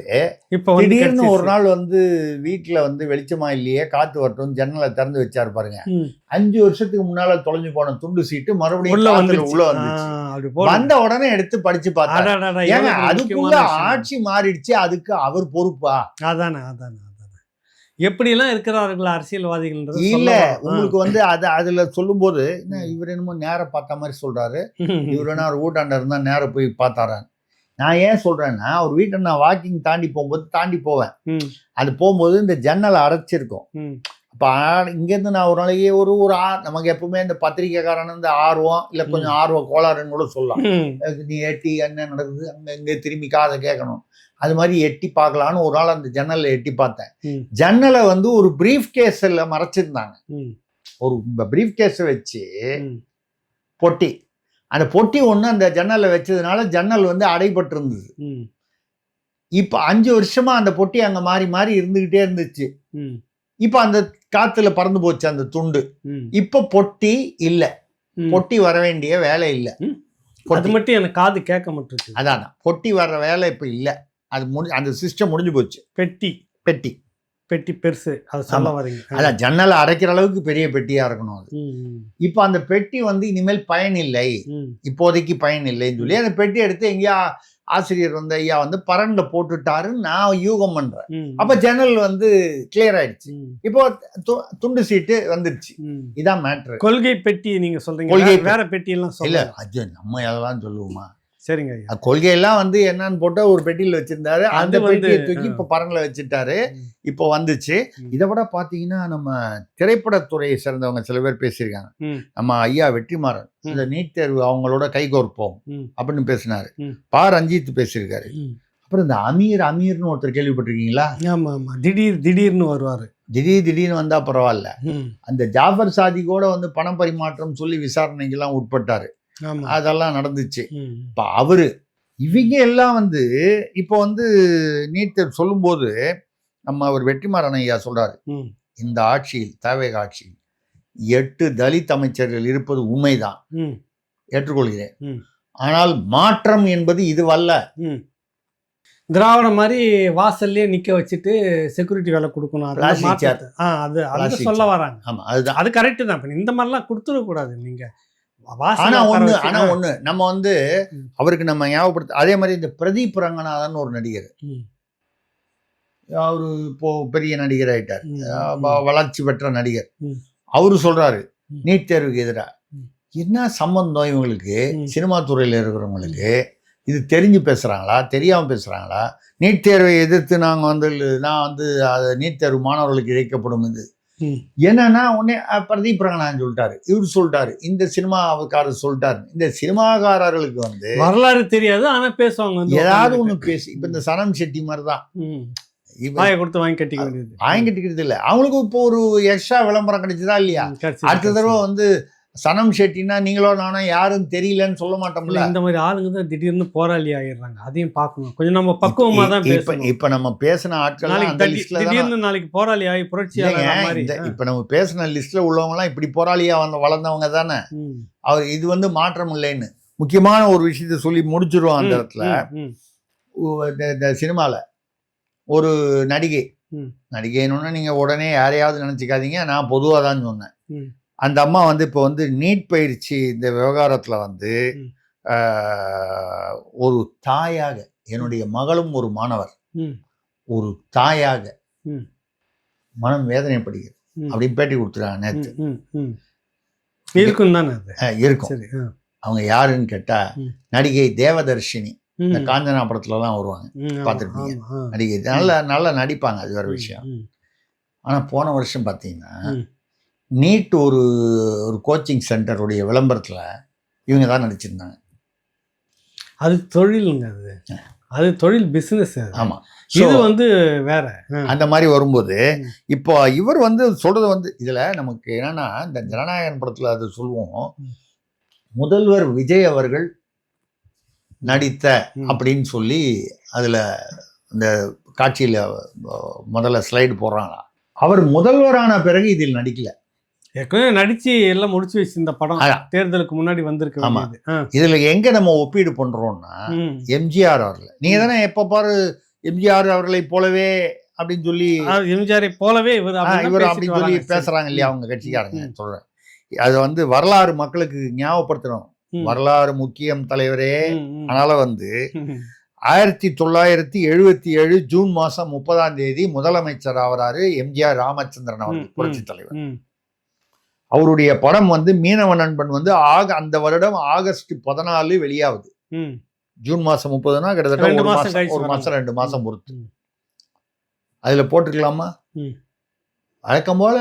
இப்போ திடீர்னு ஒரு நாள் வந்து வீட்டில் வந்து வெளிச்சமா இல்லையே, காத்து வரட்டும் ஜன்னலை திறந்து வச்சாரு பாருங்க. 5 வருஷத்துக்கு முன்னால தொலைஞ்சு போன துண்டு சீட்டு மறுபடியும் உள்ள வந்துச்சு. வந்த உடனே எடுத்து படிச்சு பார்த்தா, ஏங்க அதுக்குள்ள ஆட்சி மாறிடுச்சு, அதுக்கு அவர் பொறுப்பா? அதானே எப்படிலாம் இருக்கிறார்கள் அரசியல்வாதிகள் இல்ல. உங்களுக்கு வந்து அதுல சொல்லும் போது இவர் என்னமோ நேரம் பார்த்த மாதிரி சொல்றாரு. இவர் என்ன ஒரு ஊட்டாண்ட இருந்தா நேரம் போய் பார்த்தாரான். நான் ஏன் சொல்றேன்னா, ஒரு வீட்டை நான் வாக்கிங் தாண்டி போவேன். அது போகும்போது இந்த ஜன்னலை அடைச்சிருக்கும். அப்போ இங்கேருந்து நான் ஒரு நாளைக்கு ஒரு நமக்கு எப்பவுமே இந்த பத்திரிக்கைக்காரன் இந்த ஆர்வம் இல்லை கொஞ்சம் ஆர்வ கோளாறுன்னு கூட சொல்லலாம். நீ எட்டி என்ன நடக்குது அங்கே இங்கே திரும்பி காதை கேட்கணும். அது மாதிரி எட்டி பார்க்கலான்னு ஒரு நாள் அந்த ஜன்னலை எட்டி பார்த்தேன். ஜன்னலை வந்து ஒரு பிரீஃப் கேஸில் மறைச்சிருந்தாங்க. ஒரு பிரீஃப் கேஸை வச்சு பொட்டி, அந்த பொட்டி ஒன்று அந்த ஜன்னலில் வச்சதுனால ஜன்னல் வந்து அடைபட்டு இருந்தது. இப்போ 5 வருஷமா அந்த பொட்டி அங்கே மாறி இருந்துக்கிட்டே இருந்துச்சு. இப்போ அந்த காத்துல பறந்து போச்சு அந்த துண்டு. இப்போ பொட்டி இல்லை, பொட்டி வர வேண்டிய வேலை இல்லை. அது மட்டும் எனக்கு காது கேட்க மாட்டேங்குது. அதான் பொட்டி வர்ற வேலை இப்போ இல்லை. அது அந்த சிஸ்டம் முடிஞ்சு போச்சு. பெட்டி பெருசு, அது சொல்ல வரீங்க. அதான் ஜன்னலை அடைக்கிற அளவுக்கு பெரிய பெட்டியா இருக்கணும் அது. இப்போ அந்த பெட்டி வந்து இனிமேல் பயனில்லை, இப்போதைக்கு பயனில்லைன்னு சொல்லி அந்த பெட்டி எடுத்து எங்கேயா ஆசிரியர் வந்து ஐயா வந்து பரன்ல போட்டுட்டாருன்னு நான் யூகம் பண்றேன். அப்ப ஜன்னல் வந்து கிளியர் ஆயிடுச்சு. இப்போ துண்டு சீட்டு வந்துருச்சு. இதான் மேட்ரு. கொள்கை பெட்டி நீங்க சொல்றீங்க, வேற பெட்டி எல்லாம் இல்ல, அது நம்ம எல்லாம் சொல்லுவோமா? சரிங்க. கொள்கையெல்லாம் வந்து என்னன்னு போட்டா ஒரு பெட்டியில் வச்சிருந்தாரு, அந்த பெட்டியை தூக்கி இப்ப பரன்ல வச்சுட்டாரு. இப்போ வந்துச்சு. இதை விட பாத்தீங்கன்னா நம்ம திரைப்படத்துறையை சேர்ந்தவங்க சில பேர் பேசியிருக்காங்க. நம்ம ஐயா வெற்றிமாறன் இந்த நீட் தேர்வு அவங்களோட கைகோர்ப்போம் அப்படின்னு பேசினாரு. ரஞ்சித் பேசியிருக்காரு. அப்புறம் இந்த அமீர்னு ஒருத்தர் கேள்விப்பட்டிருக்கீங்களா? ஆமா ஆமா, திடீர்னு வருவாரு. திடீர்னு வந்தா பரவாயில்ல. அந்த ஜாஃபர் சாதி கூட வந்து பணம் பரிமாற்றம் சொல்லி விசாரணைக்கெல்லாம் உட்பட்டாரு. அதெல்லாம் நடந்துச்சு. இப்ப இவங்க எல்லாம் வந்து இப்போ வந்து நீட் சொல்லும் போது நம்ம ஒரு வெற்றிமாறன் ஐயா சொல்றாரு, இந்த ஆட்சியில் தேவேக ஆட்சியில் 8 தலித் அமைச்சர்கள் இருப்பது உண்மைதான், ஏற்றுக்கொள்கிறேன். ஆனால் மாற்றம் என்பது இதுவல்ல. திராவிட மாதிரி வாசல்லே நிக்க வச்சுட்டு செக்யூரிட்டி வேலை கொடுக்கணும், அது சொல்ல வராங்க. ஆமா, அதுதான், அது கரெக்ட் தான். இந்த மாதிரிலாம் கொடுத்துடக்கூடாது. நீங்க ஆனா ஒண்ணு நம்ம வந்து அவருக்கு நம்ம ஞாபகப்படுத்த, அதே மாதிரி இந்த பிரதீப் ரங்கநாதன் ஒரு நடிகர், அவரு இப்போ பெரிய நடிகர் ஆயிட்டார், வளர்ச்சி பெற்ற நடிகர். அவரு சொல்றாரு நீட் தேர்வுக்கு எதிராக என்ன சம்பந்தம் இவங்களுக்கு, சினிமா துறையில இருக்கிறவங்களுக்கு இது தெரிஞ்சு பேசுறாங்களா தெரியாம பேசுறாங்களா? நீட் தேர்வை எதிர்த்து நான் வந்து நீட் தேர்வு மாணவர்களுக்கு இழைக்கப்படும் இது என்னன்னா உடனே பிரதீப் ரங்கநாதன் சொல்லிட்டாரு, இவர் சொல்லிட்டாரு, இந்த சினிமாக்காரர் சொல்லிட்டாரு. இந்த சினிமாக்காரர்களுக்கு வந்து வரலாறு தெரியாது, ஆனா பேசுவாங்க, ஏதாவது ஒண்ணு பேசி. இப்ப இந்த சனம் ஷெட்டி மாதிரிதான் கொடுத்து வாங்கி கட்டிக்கிறது இல்லை. அவங்களுக்கு இப்போ ஒரு எக்ஸ்ட்ரா விளம்பரம் கிடைச்சதா இல்லையா? அடுத்த தடவை வந்து சனம் ஷெட்டினா நீங்களோ நானும் யாரும் தெரியலன்னு சொல்ல மாட்டோம்ல. இந்த மாதிரி ஆளுங்க தான் திடீர்னு போராளி ஆயிடுறாங்க. அதையும் பார்க்கணும், கொஞ்சம் நம்ம பக்குவமா தான் பேசணும். இப்ப நம்ம பேசின ஆட்கள் திடீர்னு நாளைக்கு போராளி ஆகி புரட்சி. இப்ப நம்ம பேசின லிஸ்ட்ல உள்ளவங்க எல்லாம் இப்படி போராளியா வளர்ந்தவங்க தானே. அவர் இது வந்து மாற்றம் இல்லைன்னு முக்கியமான ஒரு விஷயத்த சொல்லி முடிச்சிருவோம். அந்த இடத்துல இந்த சினிமால ஒரு நடிகைன்னு நீங்க உடனே யாரையாவது நினைச்சுக்காதீங்க, நான் பொதுவாக தான் சொன்னேன். அந்த அம்மா வந்து இப்போ வந்து நீட் பயிற்சி இந்த விவகாரத்தில் வந்து ஒரு தாயாக, என்னுடைய மகளும் ஒரு மாணவர், ஒரு தாயாக மனம் வேதனைப்படுகிறது அப்படின்னு பேட்டி கொடுத்துருக்காங்க நேற்று. இருக்கும் தானே, இருக்கும். அவங்க யாருன்னு கேட்டா நடிகை தேவதர்ஷினி. இந்த காஞ்சனா படத்துலலாம் வருவாங்க, பார்த்துருப்பீங்க. நடிகை நல்லா நடிப்பாங்க, அது வேற விஷயம். ஆனால் போன வருஷம் பார்த்தீங்கன்னா நீட் ஒரு கோச்சிங் சென்டருடைய விளம்பரத்தில் இவங்க தான் நடிச்சிருந்தாங்க. அது தொழிலுங்க, அது தொழில், பிஸ்னஸ். ஆமாம். இது வந்து வேற. அந்த மாதிரி வரும்போது இப்போ இவர் வந்து சொல்றது வந்து இதில் நமக்கு என்னன்னா, இந்த ஜனநாயகன் படத்தில் அது சொல்லுவோம், முதல்வர் விஜய் அவர்கள் நடித்த அப்படின்னு சொல்லி அதில் இந்த காட்சியில் முதல்ல ஸ்லைடு போடுறாங்க. அவர் முதல்வரான பிறகு இதில் நடிக்கல. ஏற்கனவே நடிச்சு எல்லாம் முடிச்சு வச்சிருந்த படம் தேர்தலுக்கு முன்னாடி வந்திருக்கு. ஆமா. இதுல எங்க நம்ம ஒப்பீடு பண்றோம்னா, எம்ஜிஆர் அவர்கள், நீங்க தானே எப்ப பாரு எம்ஜிஆர் அவர்களை போலவே அப்படின்னு சொல்லி, எம்ஜிஆரை போலவே இவர் அப்படின்னு சொல்லி பேசுறாங்க இல்லையா அவங்க கட்சிக்காரங்க. சொல்றேன், அது வந்து வரலாறு மக்களுக்கு ஞாபகப்படுத்தணும். வரலாறு முக்கியம் தலைவரே. அதனால வந்து 1977 ஜூன் மாசம் 30 முதலமைச்சர் ஆகிறாரு எம்ஜிஆர் ராமச்சந்திரன் அவர்கள், புரட்சி தலைவர். அவருடைய படம் வந்து மீனவ நண்பன் வந்து அந்த வருடம் ஆகஸ்ட் 14 வெளியாகுது. ஜூன் மாசம் 30னா கிட்டத்தட்ட ஒரு மாசம் 2 மாசம் பொறுத்து. அதுல போட்டுக்கலாமா? வழக்கம் போல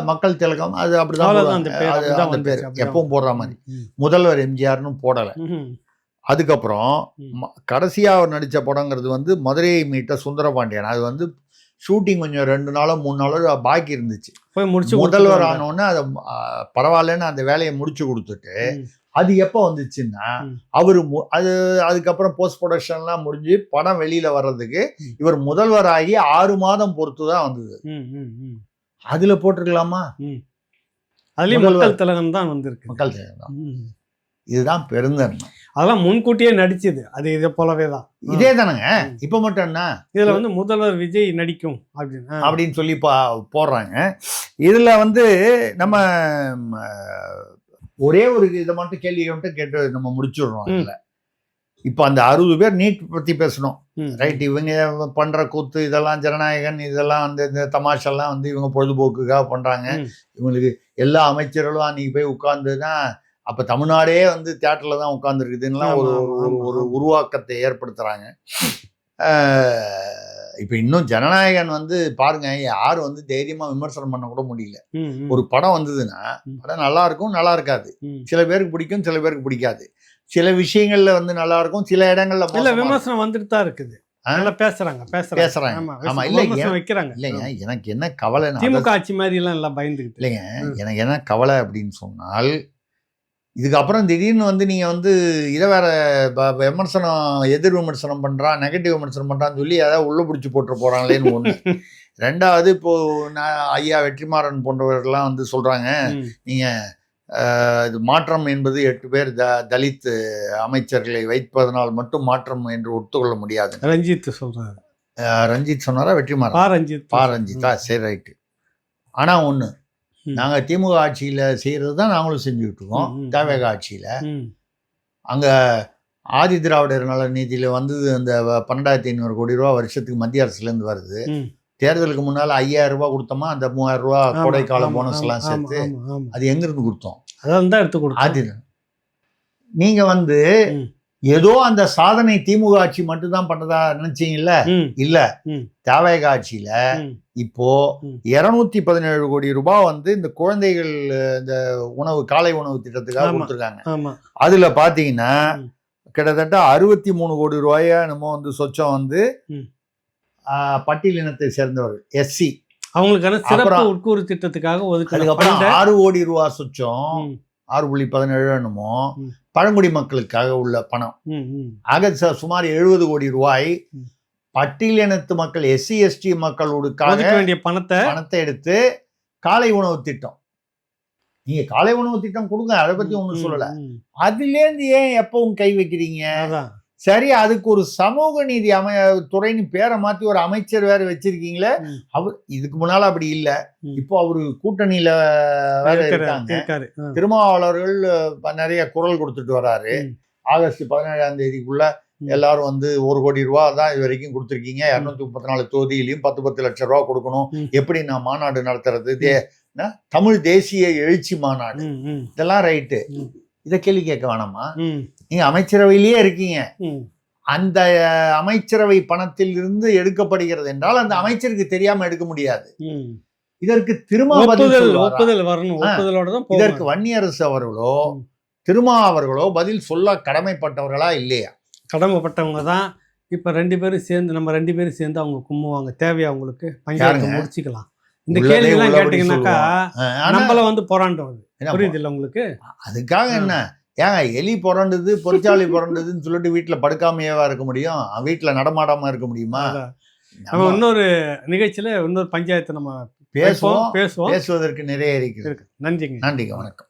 மக்கள் திலகம், அது அப்படிதான் பேர் எப்பவும் போடுற மாதிரி. முதல்வர் எம்ஜிஆர்னு போடலை. அதுக்கப்புறம் கடைசியா அவர் நடிச்ச படங்கிறது வந்து மதுரையை மீட்ட சுந்தரபாண்டியன். அது வந்து ஷூட்டிங் கொஞ்சம் 2 நாளோ 3 நாளோ பாக்கி இருந்துச்சு. முதல்வர் ஆனோடனே அதை பரவாயில்லன்னு அந்த வேலையை முடிச்சு கொடுத்துட்டு, அது எப்போ வந்துச்சுன்னா அவரு அதுக்கப்புறம் போஸ்ட் ப்ரொடக்ஷன்லாம் முடிஞ்சு படம் வெளியில வர்றதுக்கு இவர் முதல்வராகி 6 மாதம் பொறுத்து தான் வந்தது. அதுல போட்டிருக்கலாமா? அதுலயும் மக்கள் திலகம் தான் வந்திருக்கு. மக்கள் திலகம் தான். இதுதான் பெருந்தன்மை. அதெல்லாம் முன்கூட்டியே நடிச்சது. அது இதை போலவே தான். இதே தானங்க இப்ப மட்டும் என்ன, இதுல வந்து முதல்வர் விஜய் நடிக்கும் அப்படின்னு சொல்லி போடுறாங்க. இதுல வந்து நம்ம ஒரே ஒரு இதை மட்டும் கேள்வி மட்டும் கேட்டு நம்ம முடிச்சுடுறோம். அதுல இப்ப அந்த 60 பேர் நீட் பத்தி பேசணும், ரைட்? இவங்க பண்ற கூத்து இதெல்லாம் ஜனநாயகன், இதெல்லாம் வந்து இந்த தமாஷெல்லாம் வந்து இவங்க பொழுதுபோக்குக்காக பண்றாங்க. இவங்களுக்கு எல்லா அமைச்சர்களும் அன்னைக்கு போய் உட்கார்ந்துதான், அப்போ தமிழ்நாடே வந்து தியேட்டரில் தான் உட்காந்துருக்குதுன்னெலாம் ஒரு உருவாக்கத்தை ஏற்படுத்துகிறாங்க. இப்போ இன்னும் ஜனநாயகன் வந்து பாருங்க, யாரும் வந்து தைரியமாக விமர்சனம் பண்ண கூட முடியல. ஒரு படம் வந்ததுன்னா படம் நல்லா இருக்கும், நல்லா இருக்காது. சில பேருக்கு பிடிக்கும், சில பேருக்கு பிடிக்காது. சில விஷயங்கள்ல வந்து நல்லா இருக்கும், சில இடங்கள்ல விமர்சனம் வந்துட்டு தான் இருக்குது. பேசுறாங்க. ஆமா, இல்லைங்க வைக்கிறாங்க. இல்லைங்க, எனக்கு என்ன கவலை, திமுக ஆட்சி மாதிரி எல்லாம் பயந்துக்கிட்டு இல்லைங்க. எனக்கு என்ன கவலை அப்படின்னு சொன்னால், இதுக்கப்புறம் திடீர்னு வந்து நீங்கள் வந்து இதை வேற விமர்சனம், எதிர் விமர்சனம் பண்ணுறான், நெகட்டிவ் விமர்சனம் பண்ணுறான்னு சொல்லி ஏதாவது உள்ள பிடிச்சி போட்டு போகிறாங்களேன்னு ஒன்று. ரெண்டாவது, இப்போது ஐயா வெற்றிமாறன் போன்றவர்கள்லாம் வந்து சொல்கிறாங்க, நீங்கள் இது மாற்றம் என்பது 8 பேர் தலித் அமைச்சர்களை வைப்பதனால் மட்டும் மாற்றம் என்று ஒத்துக்கொள்ள முடியாது. ரஞ்சித் சொல்கிறார். ரஞ்சித் சொன்னாரா வெற்றிமாறன்? ரஞ்சித்தா? சரி, ரைட்டு. ஆனால் ஒன்று, நாங்கள் திமுக ஆட்சியில் செய்கிறது தான் நாங்களும் செஞ்சுக்கிட்டு இருக்கோம். தவேக ஆட்சியில் அங்கே ஆதி திராவிடர் நல நீதியில் வந்தது அந்த 12,500 கோடி ரூபா வருஷத்துக்கு மத்திய அரசுலேருந்து வருது. தேர்தலுக்கு முன்னால் 5,000 ரூபா கொடுத்தோமா, அந்த 3,000 ரூபா கோடைக்கால போனஸ் எல்லாம் சேர்த்து அது எங்கிருந்து கொடுத்தோம்? அதான் தான் எடுத்து கொடுத்தோம். ஆதி நீங்கள் வந்து ஏதோ அந்த சாதனை திமுக ஆட்சி மட்டும்தான் பண்ணதா நினைச்சீங்கல்ல? இல்ல, தவேக ஆட்சியில இப்போ 217 கோடி ரூபாய் வந்து இந்த குழந்தைகள் இந்த உணவு, காலை உணவு திட்டத்துக்காக கொடுத்துருக்காங்க. அதுல பாத்தீங்கன்னா கிட்டத்தட்ட 63 கோடி ரூபாய நம்ம வந்து சொச்சம் வந்து பட்டியலினத்தை சேர்ந்தவர்கள், எஸ்சி, அவங்களுக்கான சிறப்பு உட்கூறு திட்டத்துக்காக ஒதுக்கு. அதுக்கப்புறம் 6 கோடி ரூபாய் சொச்சம், 6.17 என்னமோ பழங்குடி மக்களுக்காக உள்ள பணம். ஆக சுமார் 70 கோடி ரூபாய் பட்டியலினத்து மக்கள், எஸ்சி எஸ்டி மக்களுக்காக வேண்டிய பணத்தை எடுத்து காலை உணவு திட்டம். நீங்க காலை உணவு திட்டம் கொடுங்க, அதை பத்தி ஒண்ணும் சொல்லல. அதுலேருந்து ஏன் எப்பவும் கை வைக்கிறீங்க? சரி, அதுக்கு ஒரு சமூக நீதி துறைன்னு பேரை மாத்தி ஒரு அமைச்சர் வேற வச்சிருக்கீங்களே. அவர் இதுக்கு முன்னால அப்படி இல்லை, இப்போ அவரு கூட்டணியில வேற இருக்காங்க. திருமாவளவர்கள் நிறைய குரல் கொடுத்துட்டு வராரு. ஆகஸ்ட் 17 எல்லாரும் வந்து 1 கோடி ரூபா தான் இது வரைக்கும் கொடுத்துருக்கீங்க, 234 தொகுதியிலையும் 10 லட்சம் ரூபா கொடுக்கணும், எப்படி நான் மாநாடு நடத்துறது, தமிழ் தேசிய எழுச்சி மாநாடு, இதெல்லாம் ரைட்டு. இதை கேள்வி கேட்க வேணாமா? நீங்க அமைச்சரவையிலேயே இருக்கீங்க, அந்த அமைச்சரவை பணத்தில் இருந்து எடுக்கப்படுகிறது என்றால் அந்த அமைச்சருக்கு தெரியாம எடுக்க முடியாது. இதற்கு திரும்ப ஒப்புதல் வரணும். இதற்கு வன்னியரசு அவர்களோ திருமாவர்களோ பதில் சொல்ல கடமைப்பட்டவர்களா இல்லையா? கடமைப்பட்டவங்க தான். இப்போ 2 பேரும் சேர்ந்து நம்ம 2 பேரும் சேர்ந்து அவங்க கும்புவாங்க. தேவையா உங்களுக்கு? பஞ்சாயத்தை யாருங்க? முடிச்சுக்கலாம். இந்த உள்ளதே கேள்வியெல்லாம் உள்ளபடி கேட்டிங்கன்னாக்கா ஆனா நம்மள வந்து புரண்டுவது. என்ன புரியுது இல்லை உங்களுக்கு? அதுக்காக என்ன ஏங்க எலி புரண்டுது பொறிச்சாளி புரண்டுதுன்னு சொல்லிட்டு வீட்டுல படுக்காமையேவா இருக்க முடியும்? வீட்டுல நடமாடாம இருக்க முடியுமா? அதான். நம்ம இன்னொரு நிகழ்ச்சியில இன்னொரு பஞ்சாயத்தை நம்ம பேசுவோம். பேசுவோம். பேசுவதற்கு நிறைய இருக்குது. நன்றிங்க. நன்றிங்க, வணக்கம்.